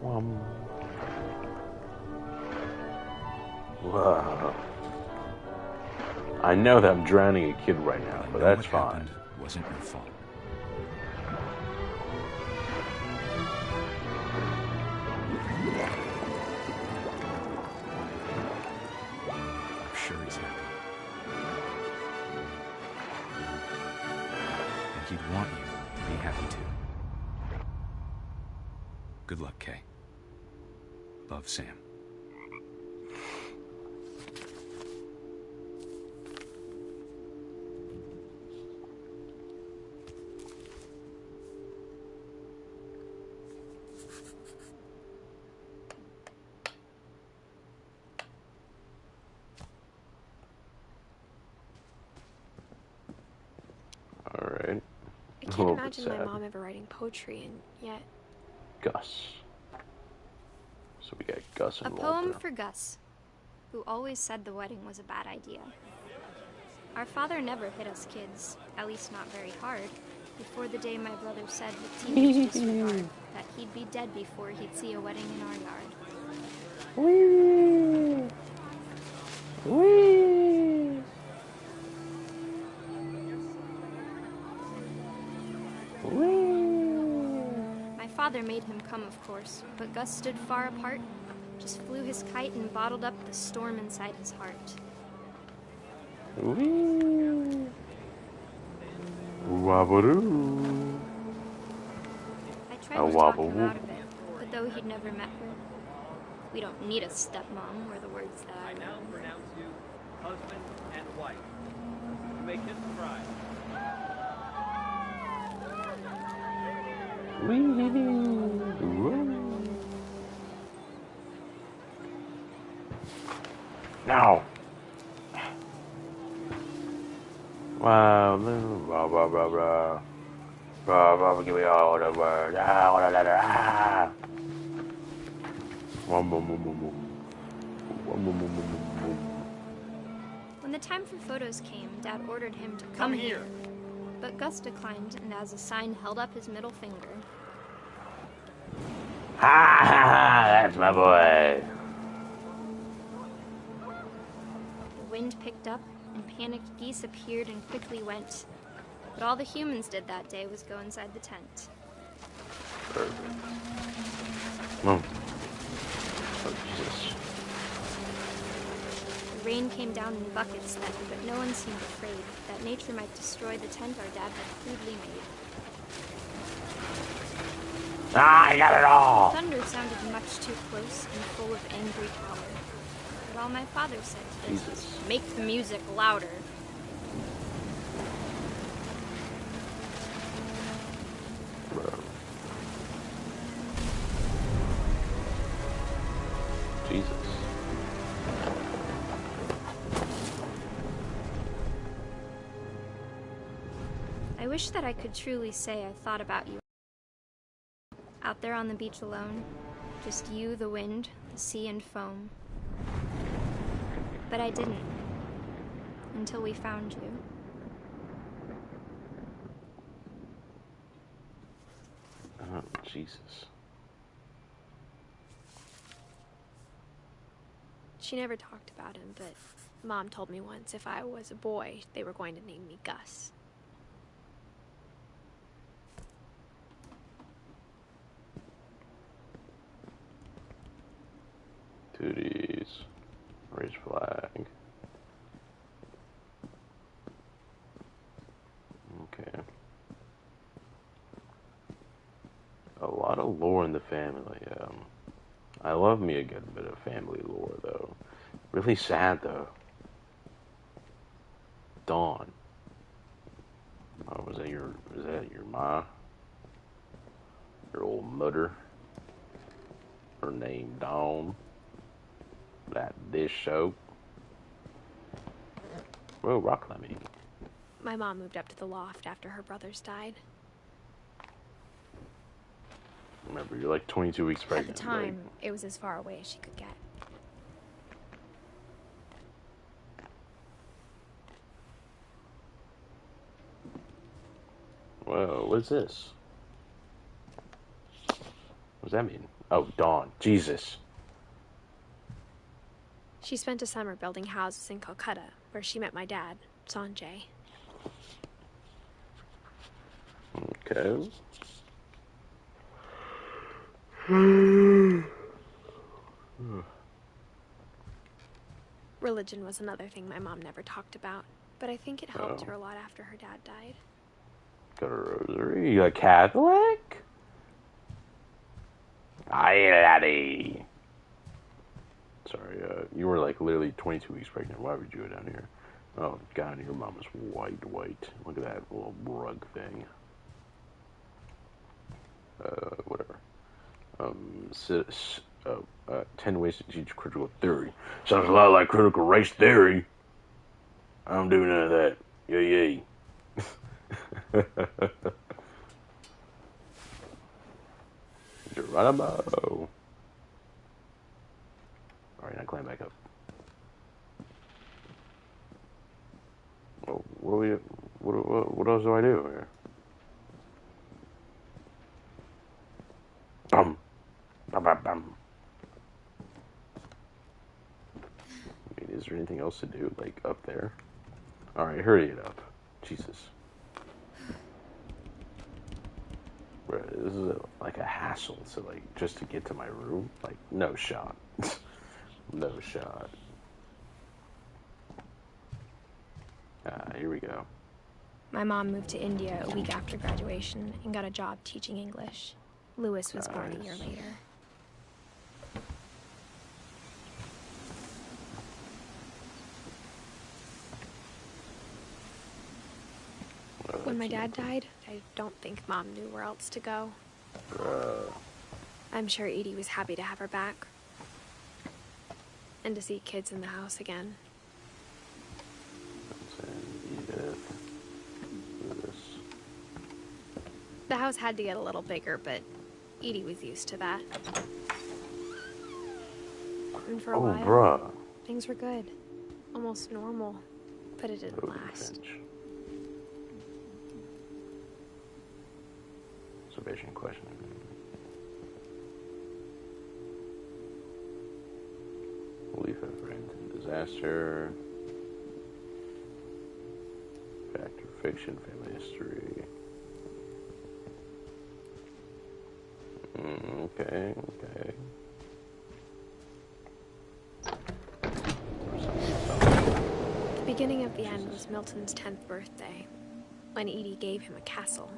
Whoa. I know that I'm drowning a kid right now, but that's fine. Happened wasn't your fault. I'm sure he's happy. And he'd want you to be happy too. Good luck, Kay. Love, Sam. Alright. I can't imagine my mom ever writing poetry, and yet... Gus. So we got Gus and A poem for Gus, who always said the wedding was a bad idea. Our father never hit us kids, at least not very hard, before the day my brother said with teenage disregard that he'd be dead before he'd see a wedding in our yard. Whee! Whee! My father made him come, of course, but Gus stood far apart, just flew his kite and bottled up the storm inside his heart. Whee! Wabadoo! I tried to talk him out of it, but though he'd never met her, we don't need a stepmom, were the words that I now pronounce you husband and wife. You may kiss the bride. Now. Wow, blah blah blah blah. Blah blah, give me all the words. When the time for photos came, Dad ordered him to come here. But Gus declined, and as a sign held up his middle finger. Ha ha ha, that's my boy. The wind picked up, and panicked geese appeared and quickly went. But all the humans did that day was go inside the tent. Perfect. Oh, Jesus. The rain came down in buckets then, but no one seemed afraid that nature might destroy the tent our dad had crudely made. I got it all! Thunder sounded much too close and full of angry power. But all my father said to this was, make the music louder. Jesus. I wish that I could truly say I thought about you. Out there on the beach alone, just you, the wind, the sea and foam. But I didn't, until we found you. Oh, Jesus. She never talked about him, but Mom told me once if I was a boy, they were going to name me Gus. Tooties. Raise flag. Okay. A lot of lore in the family. I love me a good bit of family lore, though. Really sad, though. Dawn. Oh, was that your ma? Your old mother? Her name Dawn. That dish soap. Whoa, rock climbing. My mom moved up to the loft after her brothers died. Remember, you're like 22 weeks pregnant. At the time, it was as far away as she could get. Whoa, what's this? What does that mean? Oh, Dawn. Jesus. She spent a summer building houses in Calcutta, where she met my dad, Sanjay. Okay. Religion was another thing my mom never talked about, but I think it helped her a lot after her dad died. Got a rosary. You a Catholic? Aye, laddie. Sorry, you were like literally 22 weeks pregnant. Why would you go down here? Oh, God, your mom is white. Look at that little rug thing. Whatever. 10 ways to teach critical theory. Sounds a lot like critical race theory. I don't do none of that. Yay. Geronimo. Alright, now climb back up. Oh, what else do I do here? Bum. Bum, bum, bum. I mean, is there anything else to do, like, up there? Alright, hurry it up. Jesus. Bro, this is like a hassle to, like, just to get to my room. Like, no shot. No shot. Here we go. My mom moved to India a week after graduation and got a job teaching English. Lewis was born a year later. When my dad died, I don't think Mom knew where else to go. I'm sure Edie was happy to have her back. And to see kids in the house again. Edith. The house had to get a little bigger, but Edie was used to that. And for a while, bruh. things were good. Almost normal. But it didn't last. Finch. Observation question. Belief of random disaster. Fact or fiction, family history. Okay. The beginning of the end was Milton's 10th birthday, when Edie gave him a castle.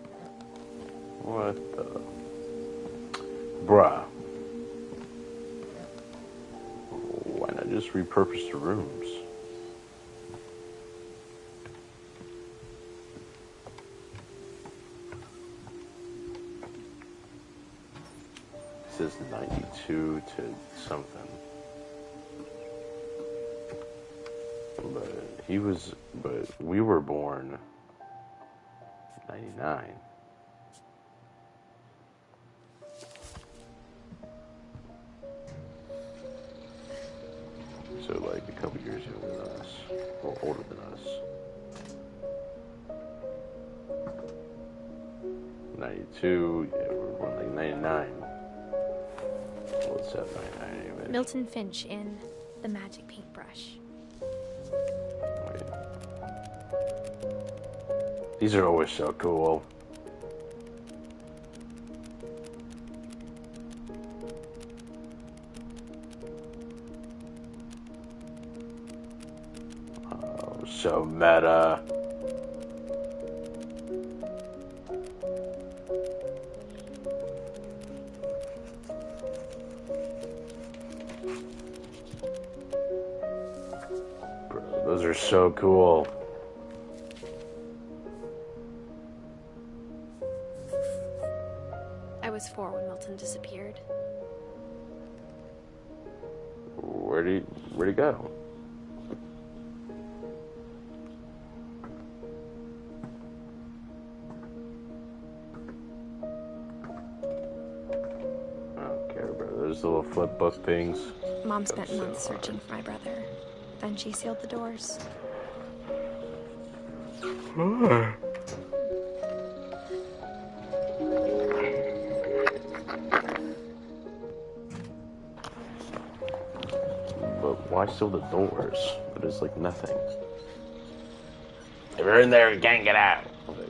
What the? Bruh. Why not just repurpose the rooms? It says 92 to something. But we were born 99. So, like, a couple years younger than us, or older than us. 92, yeah, we're born like 99. What's that, 99 anyway? Milton Finch in The Magic Paintbrush. Wait. These are always so cool. So meta. Bro, those are so cool. I was 4 when Milton disappeared. Where'd he go? little flip book things. Mom spent months searching for my brother. Then she sealed the doors. But why seal the doors? There's like nothing. If you're in there, you can't get out. Like,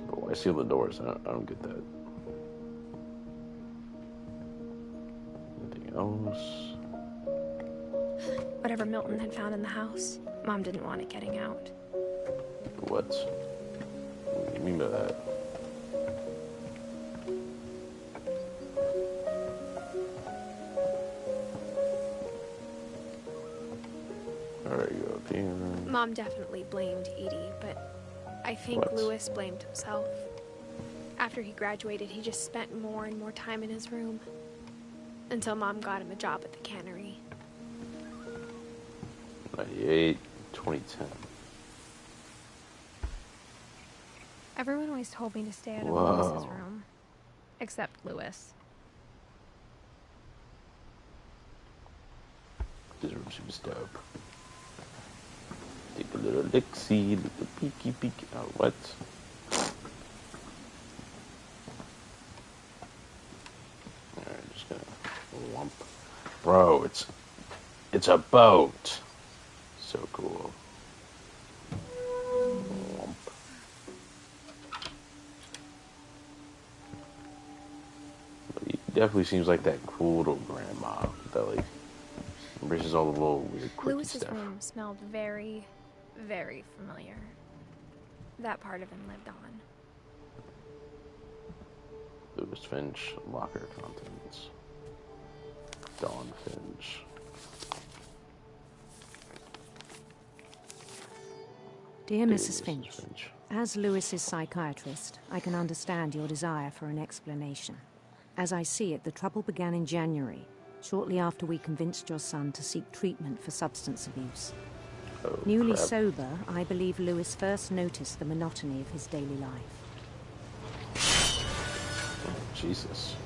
but why seal the doors? I don't get that. Anything else? Whatever Milton had found in the house, Mom didn't want it getting out. What? What do you mean by that? Alright, go up here. Mom definitely blamed Edie, but I think Louis blamed himself. After he graduated, he just spent more and more time in his room. Until Mom got him a job at the cannery. 98, 2010. Everyone always told me to stay out of Whoa. Louis's room. Except Louis. This room seems dope. Take a little look-see, little peeky. Oh, what? Alright, just gonna lump. Bro, it's a boat. So cool. Lump. He definitely seems like that cool little grandma that like embraces all the little weird quirky Louis's stuff. room smelled very, very familiar. That part of him lived on. Louis Finch, locker contents. Dawn Finch. Dear Mrs. Finch, as Louis's psychiatrist, I can understand your desire for an explanation. As I see it, the trouble began in January, shortly after we convinced your son to seek treatment for substance abuse. Oh, Newly crap. sober, I believe Louis first noticed the monotony of his daily life. Oh, Jesus.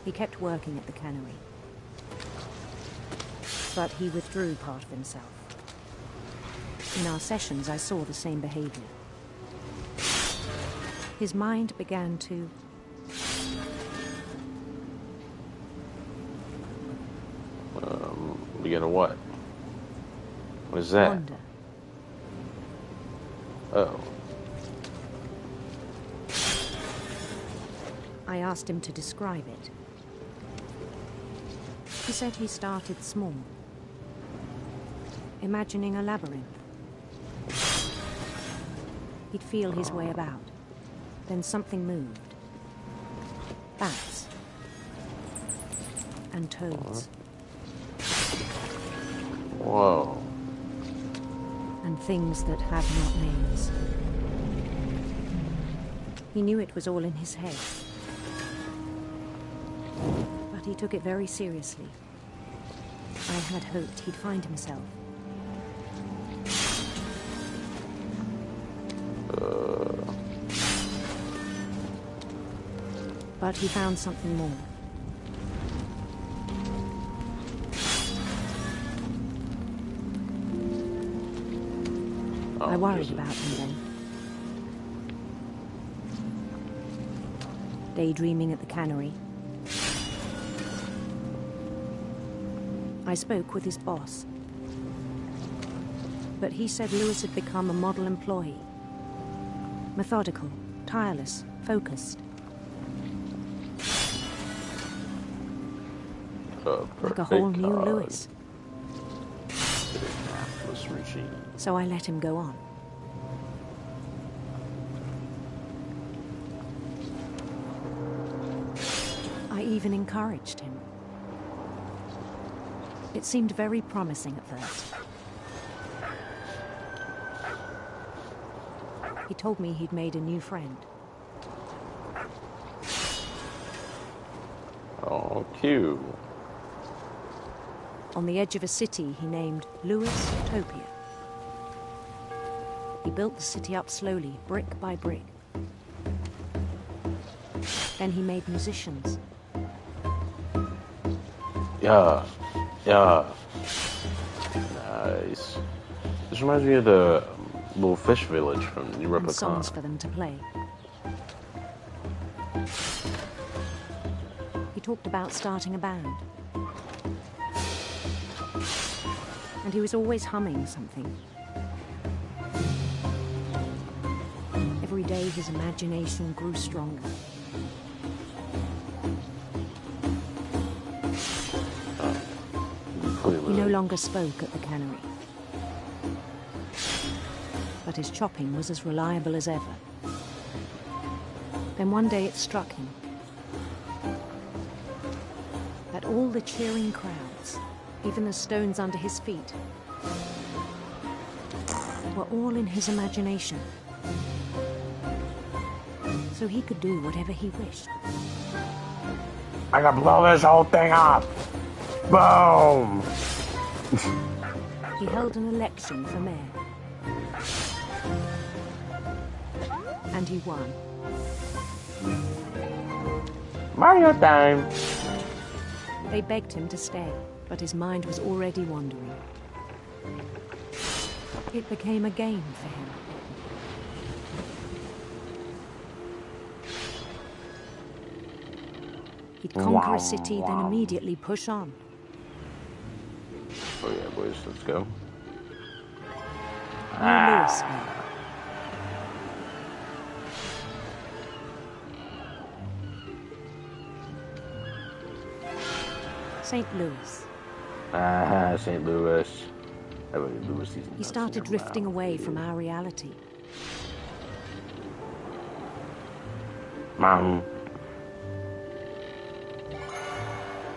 He kept working at the cannery, but he withdrew part of himself. In our sessions, I saw the same behavior. His mind began to Begin to what? What is that? wander. Oh. I asked him to describe it. He said he started small, imagining a labyrinth. He'd feel his way about. Then something moved. Bats. And toads. Whoa. And things that have not names. He knew it was all in his head. But he took it very seriously. I had hoped he'd find himself. But he found something more. I worried about him then. Daydreaming at the cannery. I spoke with his boss. But he said Louis had become a model employee. Methodical, tireless, focused. Like a whole new Louis. So I let him go on. I even encouraged him. It seemed very promising at first. He told me he'd made a new friend. Oh, cute. On the edge of a city he named 𝑙ewis-topia. He built the city up slowly, brick by brick. Then he made musicians. Yeah. Nice. This reminds me of the little fish village from 𝑒𝑚. And songs for them to play. He talked about starting a band. And he was always humming something. Every day his imagination grew stronger. He no longer spoke at the cannery. But his chopping was as reliable as ever. Then one day it struck him that all the cheering crowds, even the stones under his feet, were all in his imagination. So he could do whatever he wished. I can blow this whole thing up! Boom! He held an election for mayor. And he won. Mario time! They begged him to stay, but his mind was already wandering. It became a game for him. He'd conquer a city, then immediately push on. Oh yeah, boys, let's go. Louisville. St. Louis. St. Louis. He started drifting away from our reality.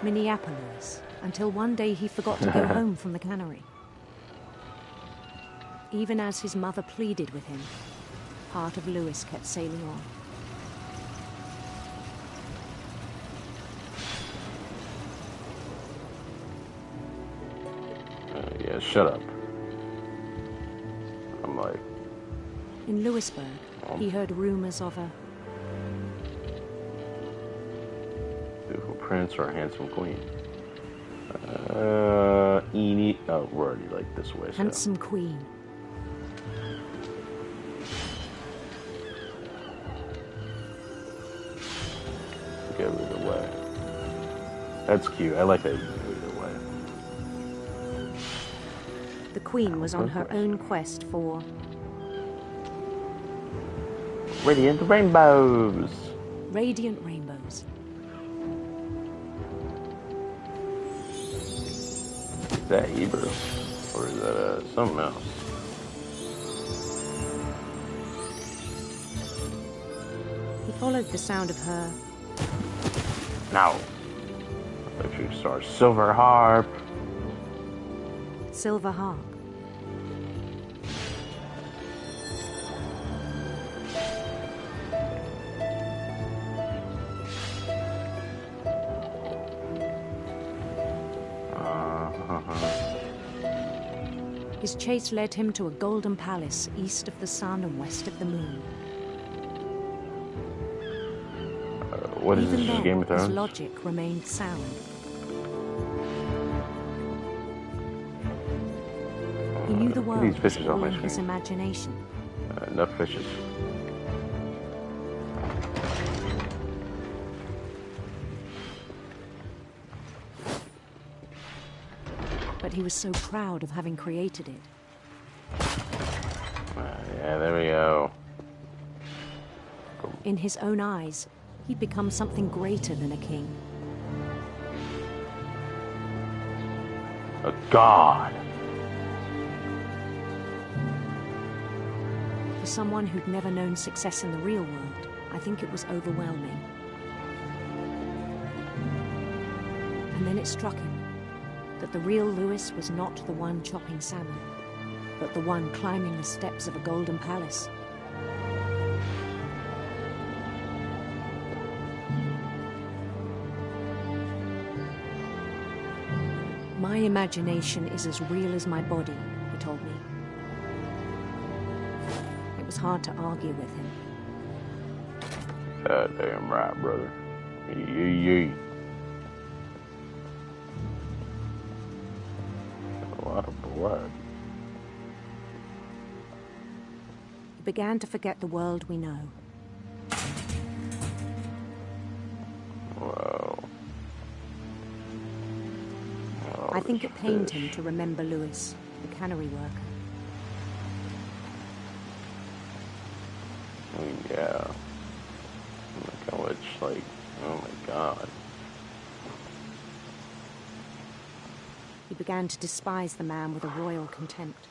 Minneapolis, until one day he forgot to go home from the cannery. Even as his mother pleaded with him, part of Louis kept sailing on. Yeah, shut up. I'm like... In Lewisburg, he heard rumors of a... beautiful prince or a handsome queen. Edith. Oh, we're already like this way. Handsome queen. Get rid of the way. That's cute. I like that. Get rid of the way. The queen was on her own quest for... radiant rainbows. Radiant rainbows. Is that Hebrew? Or is that something else? He followed the sound of her... Now. Electric star. Silver harp. Silver harp. His chase led him to a golden palace east of the sun and west of the moon. What is Even this, then, Game of Thrones? his logic remained sound. He knew the world was all in his imagination. Enough fishes. But he was so proud of having created it. Yeah, there we go. In his own eyes, he'd become something greater than a king. A god. For someone who'd never known success in the real world, I think it was overwhelming. And then it struck him that the real Louis was not the one chopping salmon, but the one climbing the steps of a golden palace. My imagination is as real as my body, he told me. It was hard to argue with him. Goddamn right, brother. Yee. A lot of blood. He began to forget the world we know. Whoa. I think it pained him to remember Lewis, the cannery worker. I mean, yeah. Look how much, like, oh my god. He began to despise the man with a royal contempt.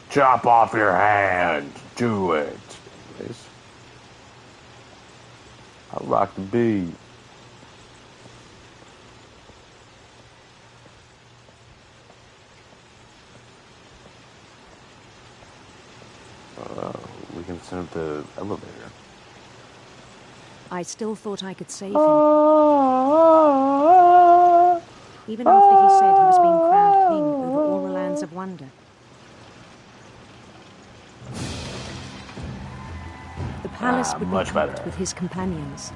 Chop off your hand. Do it. Please. I rock the beat. We can send the elevator. I still thought I could save him. Even after he said he was being crowned king over all the lands of wonder. The palace would be packed with his companions.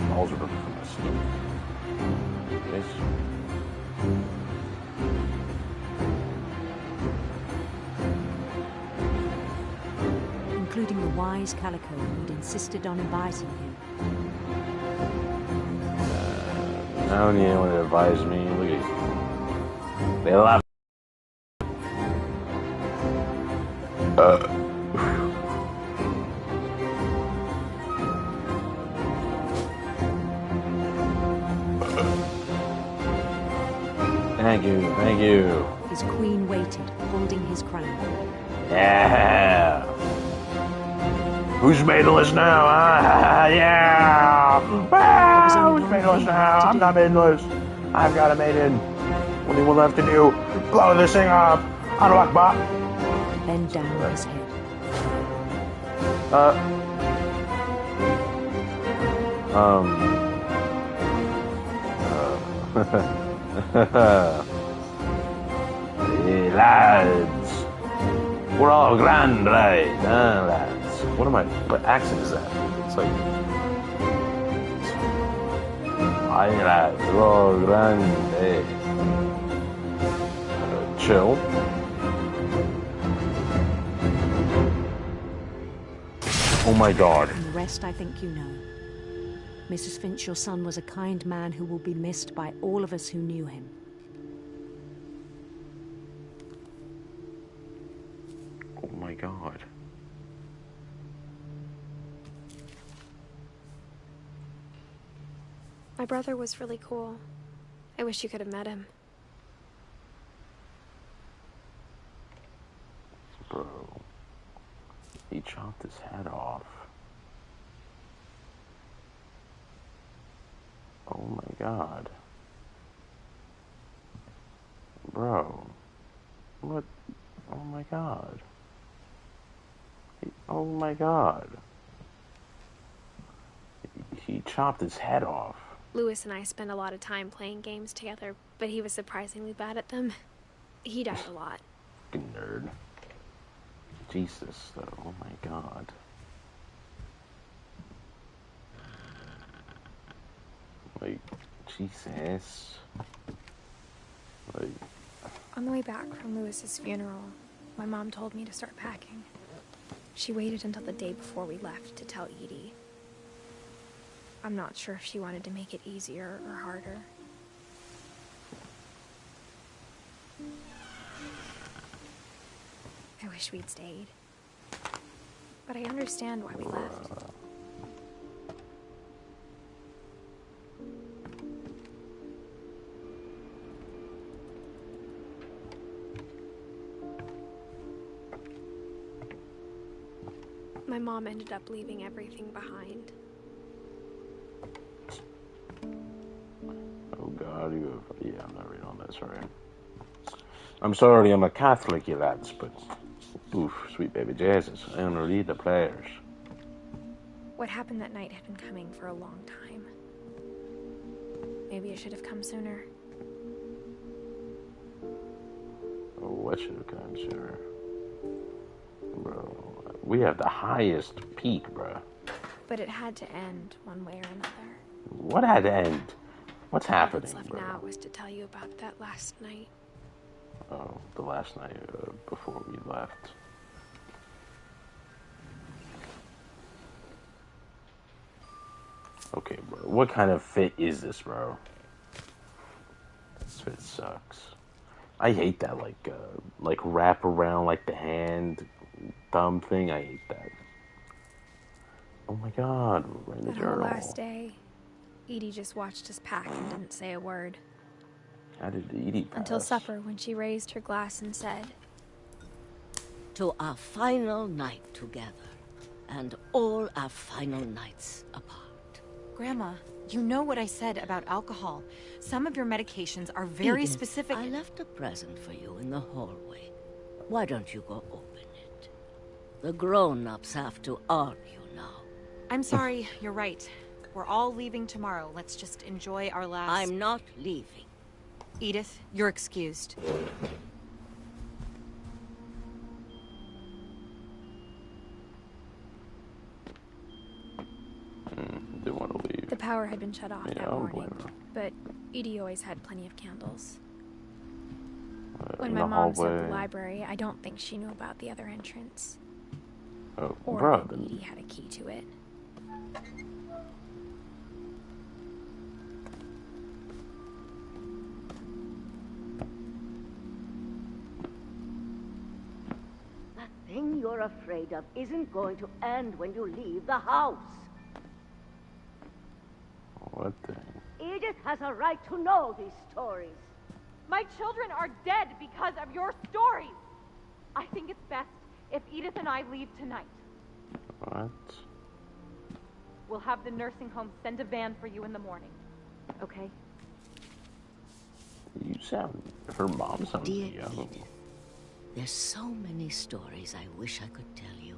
Balls are looking for my snow. Yes. Including the wise Calico who'd insisted on inviting him. Now when you want to advise me, look at you. They laugh. Thank you. His queen waited, holding his crown. Yeah. Who's maidenless now, huh? Yeah! Who's maidenless now? I'm not maidenless. I've got a maiden. What do we have to do? Blow this thing up. Allahu Akbar. Bend down his head. Hey, lads. We're all grand, right? Lads. What accent is that? It's like... Hi, lads. We're all grand, hey. Chill. Oh my god. And the rest I think you know. Mrs. Finch, your son was a kind man who will be missed by all of us who knew him. Oh my god. My brother was really cool. I wish you could have met him. Bro. He chopped his head off. Oh my god. Bro. What? Oh my god. Oh my god. He chopped his head off. Lewis and I spent a lot of time playing games together, but he was surprisingly bad at them. He died a lot. Fucking nerd. Jesus, though. Oh my god. Like, Jesus. Like... On the way back from Lewis's funeral, my mom told me to start packing. She waited until the day before we left to tell Edie. I'm not sure if she wanted to make it easier or harder. I wish we'd stayed. But I understand why we left. My mom ended up leaving everything behind. Oh god, yeah, I'm not reading on that, sorry. I'm sorry, I'm a Catholic, you lads, but... Oof, sweet baby Jesus, I only read the prayers. What happened that night had been coming for a long time. Maybe it should have come sooner. Oh, what should have come sooner? Bro, we have the highest peak, bro. But it had to end one way or another. What had to end? What's happening, What's left bro? now was to tell you about that last night. Oh, the last night before we left. Okay, bro. What kind of fit is this, bro? This fit sucks. I hate that, like wrap around, like the hand, thumb thing. I hate that. Oh my God, we're in the That whole journal. last day, Edie just watched us pack and didn't say a word. How did Edie pass? Until supper, when she raised her glass and said, "To our final night together, and all our final nights apart." Grandma, you know what I said about alcohol. Some of your medications are very Edith, specific. I left a present for you in the hallway. Why don't you go open it? The grown-ups have to argue now. I'm sorry, you're right. We're all leaving tomorrow. Let's just enjoy our last... I'm not leaving. Edith, you're excused. Didn't want to leave. the power had been shut off Yeah, that I don't morning. blame her. But Edie always had plenty of candles. In When my the mom said hallway. the library, I don't think she knew about the other entrance. Oh, Or bro. that Edie had a key to it. That thing you're afraid of isn't going to end when you leave the house. What thing? Edith has a right to know these stories. My children are dead because of your stories. I think it's best if Edith and I leave tonight. What? We'll have the nursing home send a van for you in the morning. Okay? You sound... Her mom sounds Dear young. Edith, there's so many stories I wish I could tell you,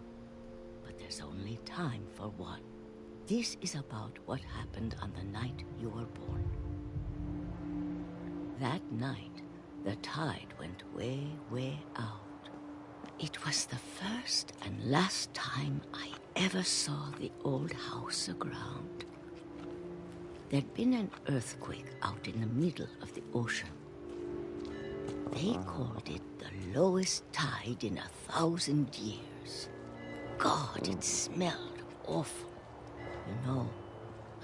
but there's only time for one. This is about what happened on the night you were born. That night, the tide went way, way out. It was the first and last time I ever saw the old house aground. There'd been an earthquake out in the middle of the ocean. They called it the lowest tide in 1,000 years. God, it smelled awful. You know,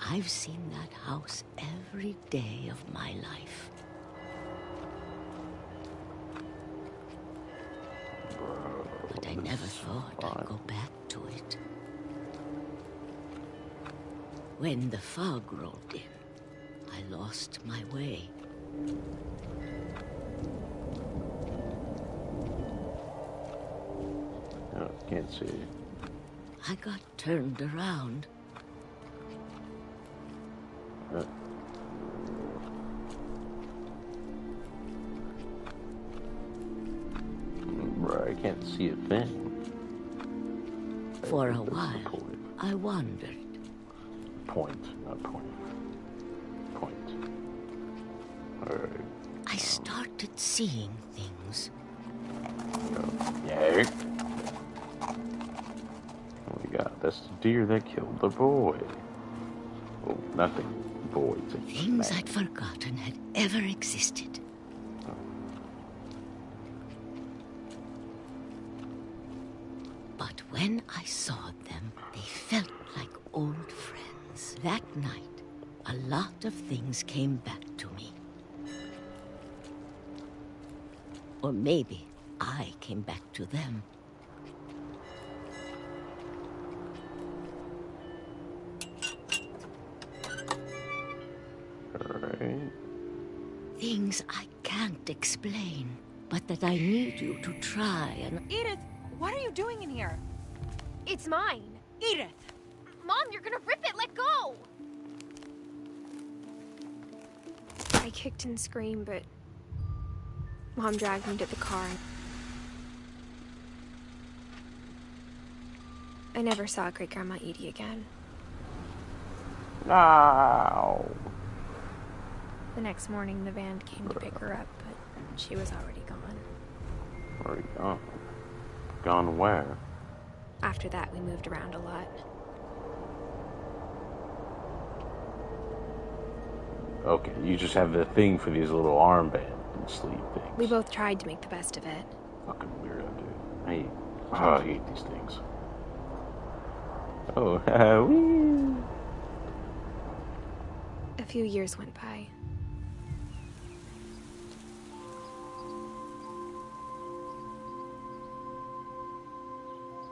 I've seen that house every day of my life. But I never thought I'd go back to it. When the fog rolled in, I lost my way. Oh, can't see. I got turned around. Bro, I can't see a thing. For a while, I wondered. Point, not point. Point. Alright. I started seeing things. Yeah. What we got? That's the deer that killed the boy. Oh, not the boy. Things I'd forgotten had ever existed. But when I saw them, they felt like old friends. That night, a lot of things came back to me. Or maybe I came back to them. Alright. Things I can't explain, but that I need you to try and... Edith, what are you doing in here? It's mine. Edith! Mom, you're gonna rip it! Let go! I kicked and screamed, but Mom dragged me to the car. I never saw Great-Grandma Edie again. No. The next morning, the van came to pick her up, but she was already gone. Already gone. Gone where? After that, we moved around a lot. Okay, you just have the thing for these little armband and sleeve things. We both tried to make the best of it. Fucking weirdo, dude. I hate these things. Oh, wee. A few years went by.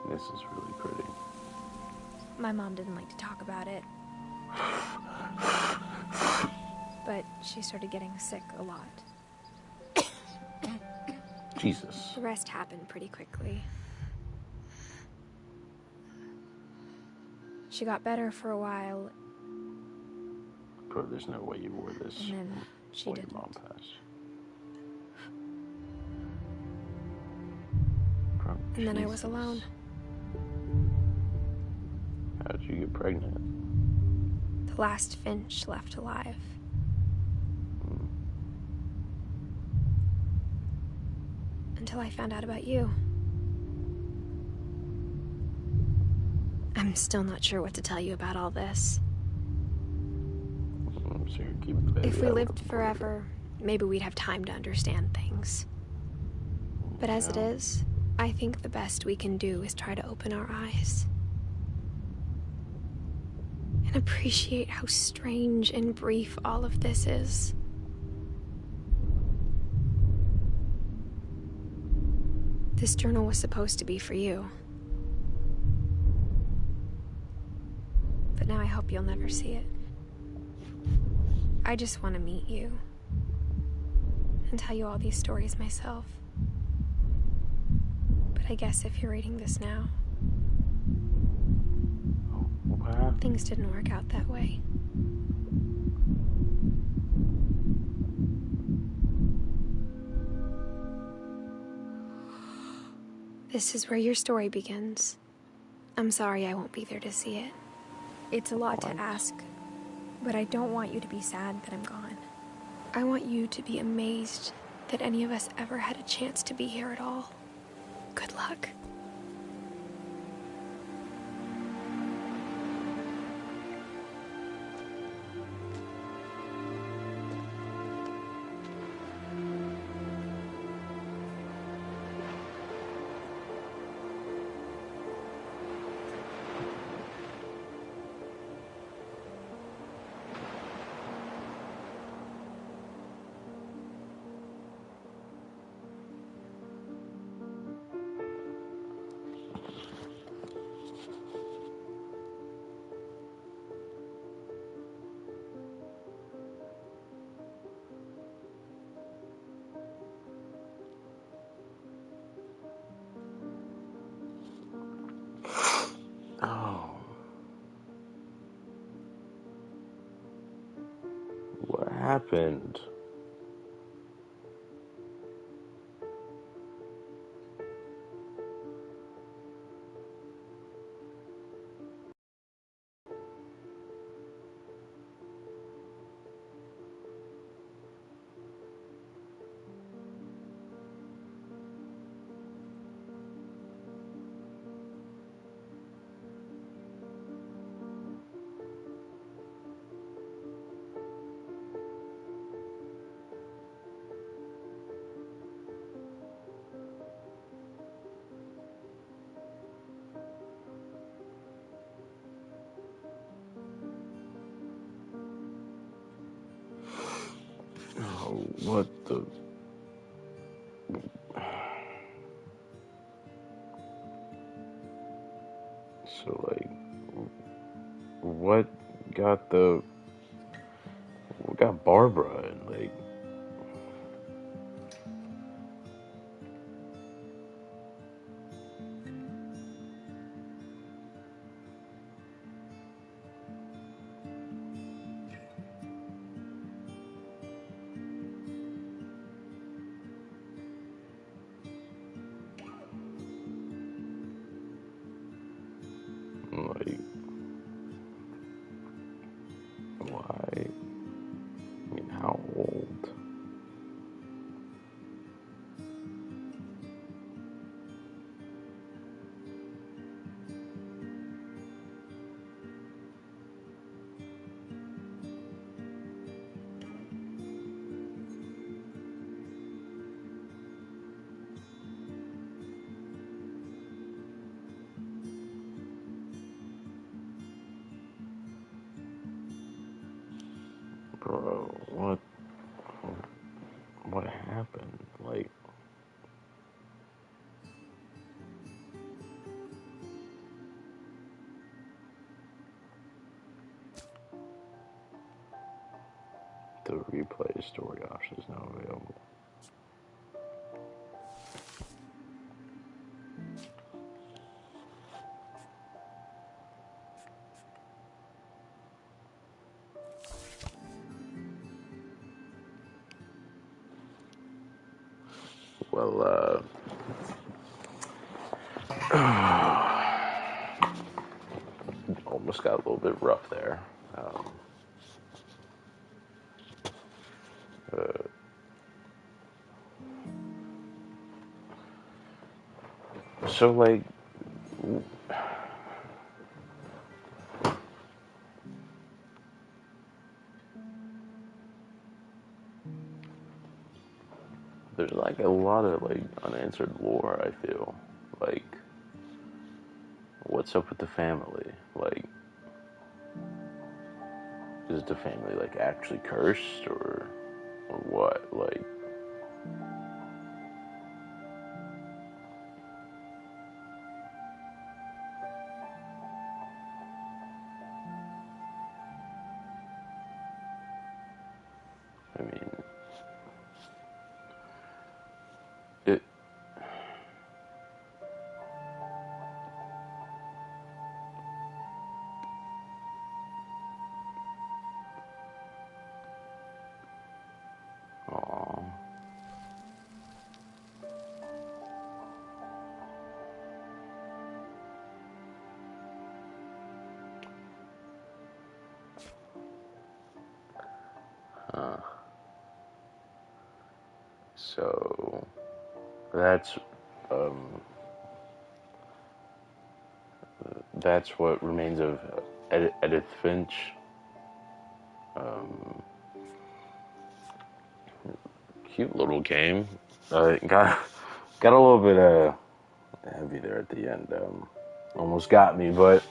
This is really pretty. My mom didn't like to talk about it. But she started getting sick a lot. Jesus. The rest happened pretty quickly. She got better for a while. Bro, there's no way you wore this. And then she didn't. Your mom passed. Bro, And then I was alone. How did you get pregnant? The last Finch left alive. Until I found out about you. I'm still not sure what to tell you about all this. So you're keeping the baby If we out lived of the forever, maybe we'd have time to understand things. But as it is, I think the best we can do is try to open our eyes. And appreciate how strange and brief all of this is. This journal was supposed to be for you. But now I hope you'll never see it. I just want to meet you. And tell you all these stories myself. But I guess if you're reading this now, things didn't work out that way. This is where your story begins. I'm sorry I won't be there to see it. It's a lot to ask, but I don't want you to be sad that I'm gone. I want you to be amazed that any of us ever had a chance to be here at all. Good luck. Oh. What happened? Oh, what the... So, like, what got Barbara and, like... Like, What happened? Like, the replay story option is now available. Well, almost got a little bit rough there. So, like, there's like a lot of like unanswered lore, I feel. Like, what's up with the family? Like, is the family like actually cursed or what? Like, I mean, it. Aww. Huh. So that's what remains of Edith Finch. Cute little game. Got a little bit heavy there at the end. Almost got me, but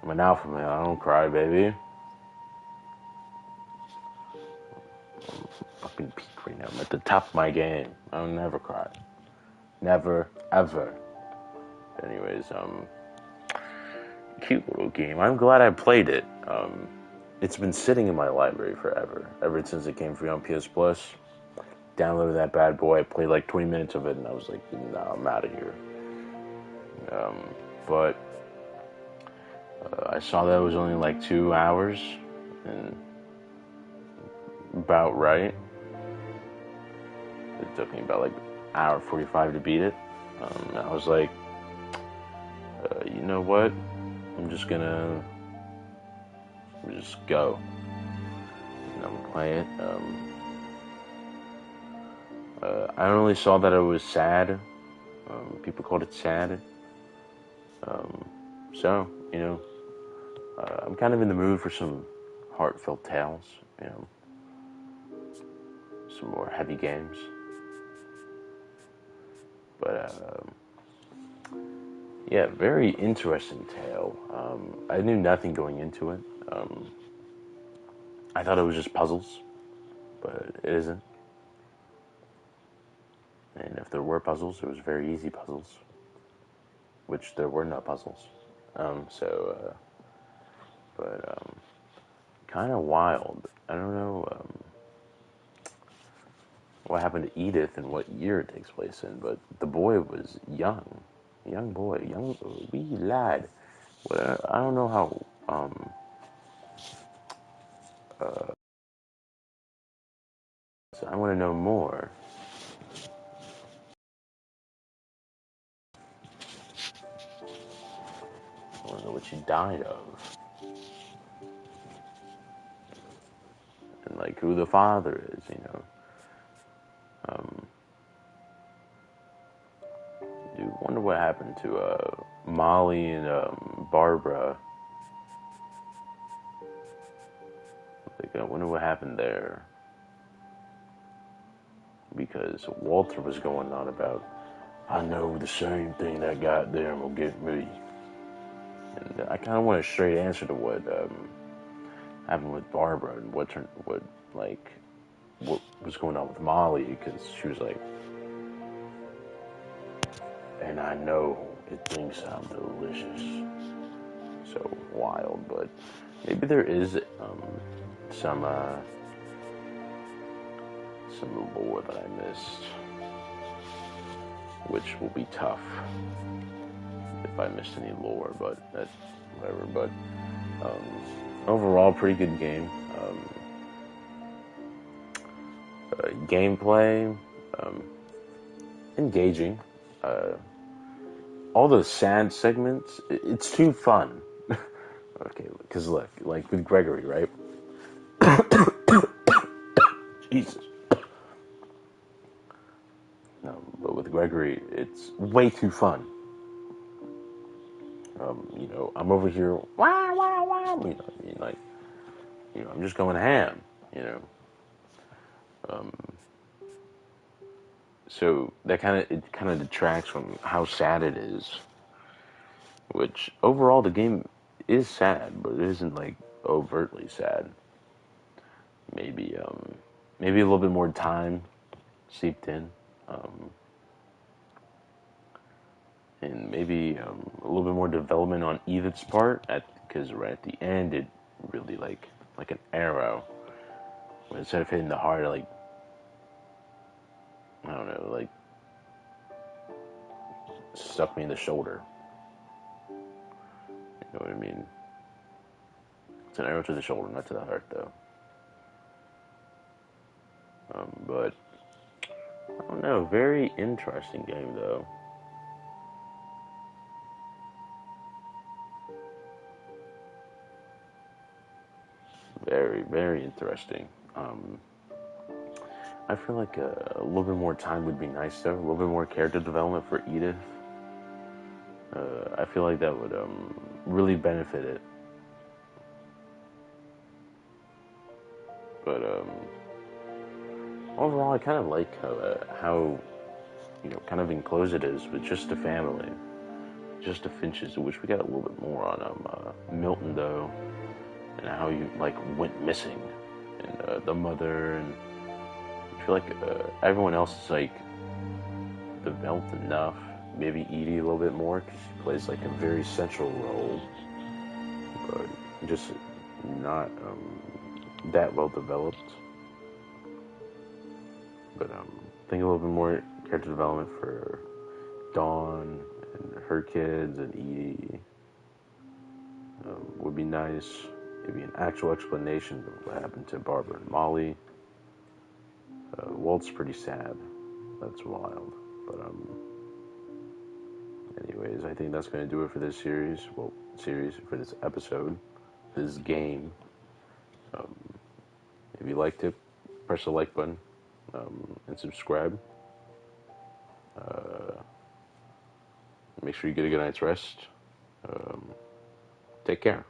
I'm an alpha male. I don't cry, baby. I'm fucking peak right now. I'm at the top of my game. I'll never cry. Never, ever. Anyways, cute little game. I'm glad I played it. It's been sitting in my library forever. Ever since it came free on PS Plus. Downloaded that bad boy. I played like 20 minutes of it, and I was like, nah, I'm out of here. But I saw that it was only like 2 hours, and about right. It took me about like an hour 45 to beat it. And I was like, you know what? I'm just gonna just go. And I'm gonna play it. I only saw that it was sad. People called it sad. So, you know, I'm kind of in the mood for some heartfelt tales, you know, some more heavy games. But, yeah, very interesting tale. I knew nothing going into it. I thought it was just puzzles, but it isn't. And if there were puzzles, it was very easy puzzles, which there were no puzzles. Kind of wild. I don't know what happened to Edith and what year it takes place in, but the boy was young boy, young wee lad. Well, I don't know how. So I want to know more. I want to know what she died of. And like who the father is, you know. Dude, wonder what happened to Molly and Barbara. Like, I wonder what happened there. Because Walter was going on about, I know the same thing that got them will get me. And I kind of want a straight answer to what happened with Barbara and what like, what was going on with Molly, because she was like, and I know it things sound delicious, so wild, but maybe there is some lore that I missed, which will be tough if I missed any lore, but that's whatever. But overall, pretty good game. Gameplay, engaging. All the sad segments, it's too fun. Okay, because look, like with Gregory, right? Jesus. No, but with Gregory, it's way too fun. You know, I'm over here, wah, wah, wah, you know, I mean, like, you know, I'm just going ham, you know. So that kind of detracts from how sad it is. Which overall the game is sad, but it isn't like overtly sad. Maybe maybe a little bit more time seeped in, and maybe a little bit more development on Edith's part, because right at the end it really like an arrow. When instead of hitting the heart, like, I don't know, like stuck me in the shoulder. You know what I mean? It's an arrow to the shoulder, not to the heart, though. But I don't know. Very interesting game, though. Very, very interesting. I feel like a little bit more time would be nice, though. A little bit more character development for Edith. I feel like that would really benefit it. But overall, I kind of like how you know, kind of enclosed it is with just the family, just the Finches. I wish we got a little bit more on Milton, though, and how he like went missing, and the mother, and I feel like everyone else is like developed enough. Maybe Edie a little bit more, because she plays like a very central role, but just not that well developed. But I think a little bit more character development for Dawn and her kids and Edie would be nice. Maybe an actual explanation of what happened to Barbara and Molly. Walt's pretty sad. That's wild. But anyways, I think that's going to do it for this series. Well, for this episode, this game. If you liked it, press the like button and subscribe. Make sure you get a good night's rest. Take care.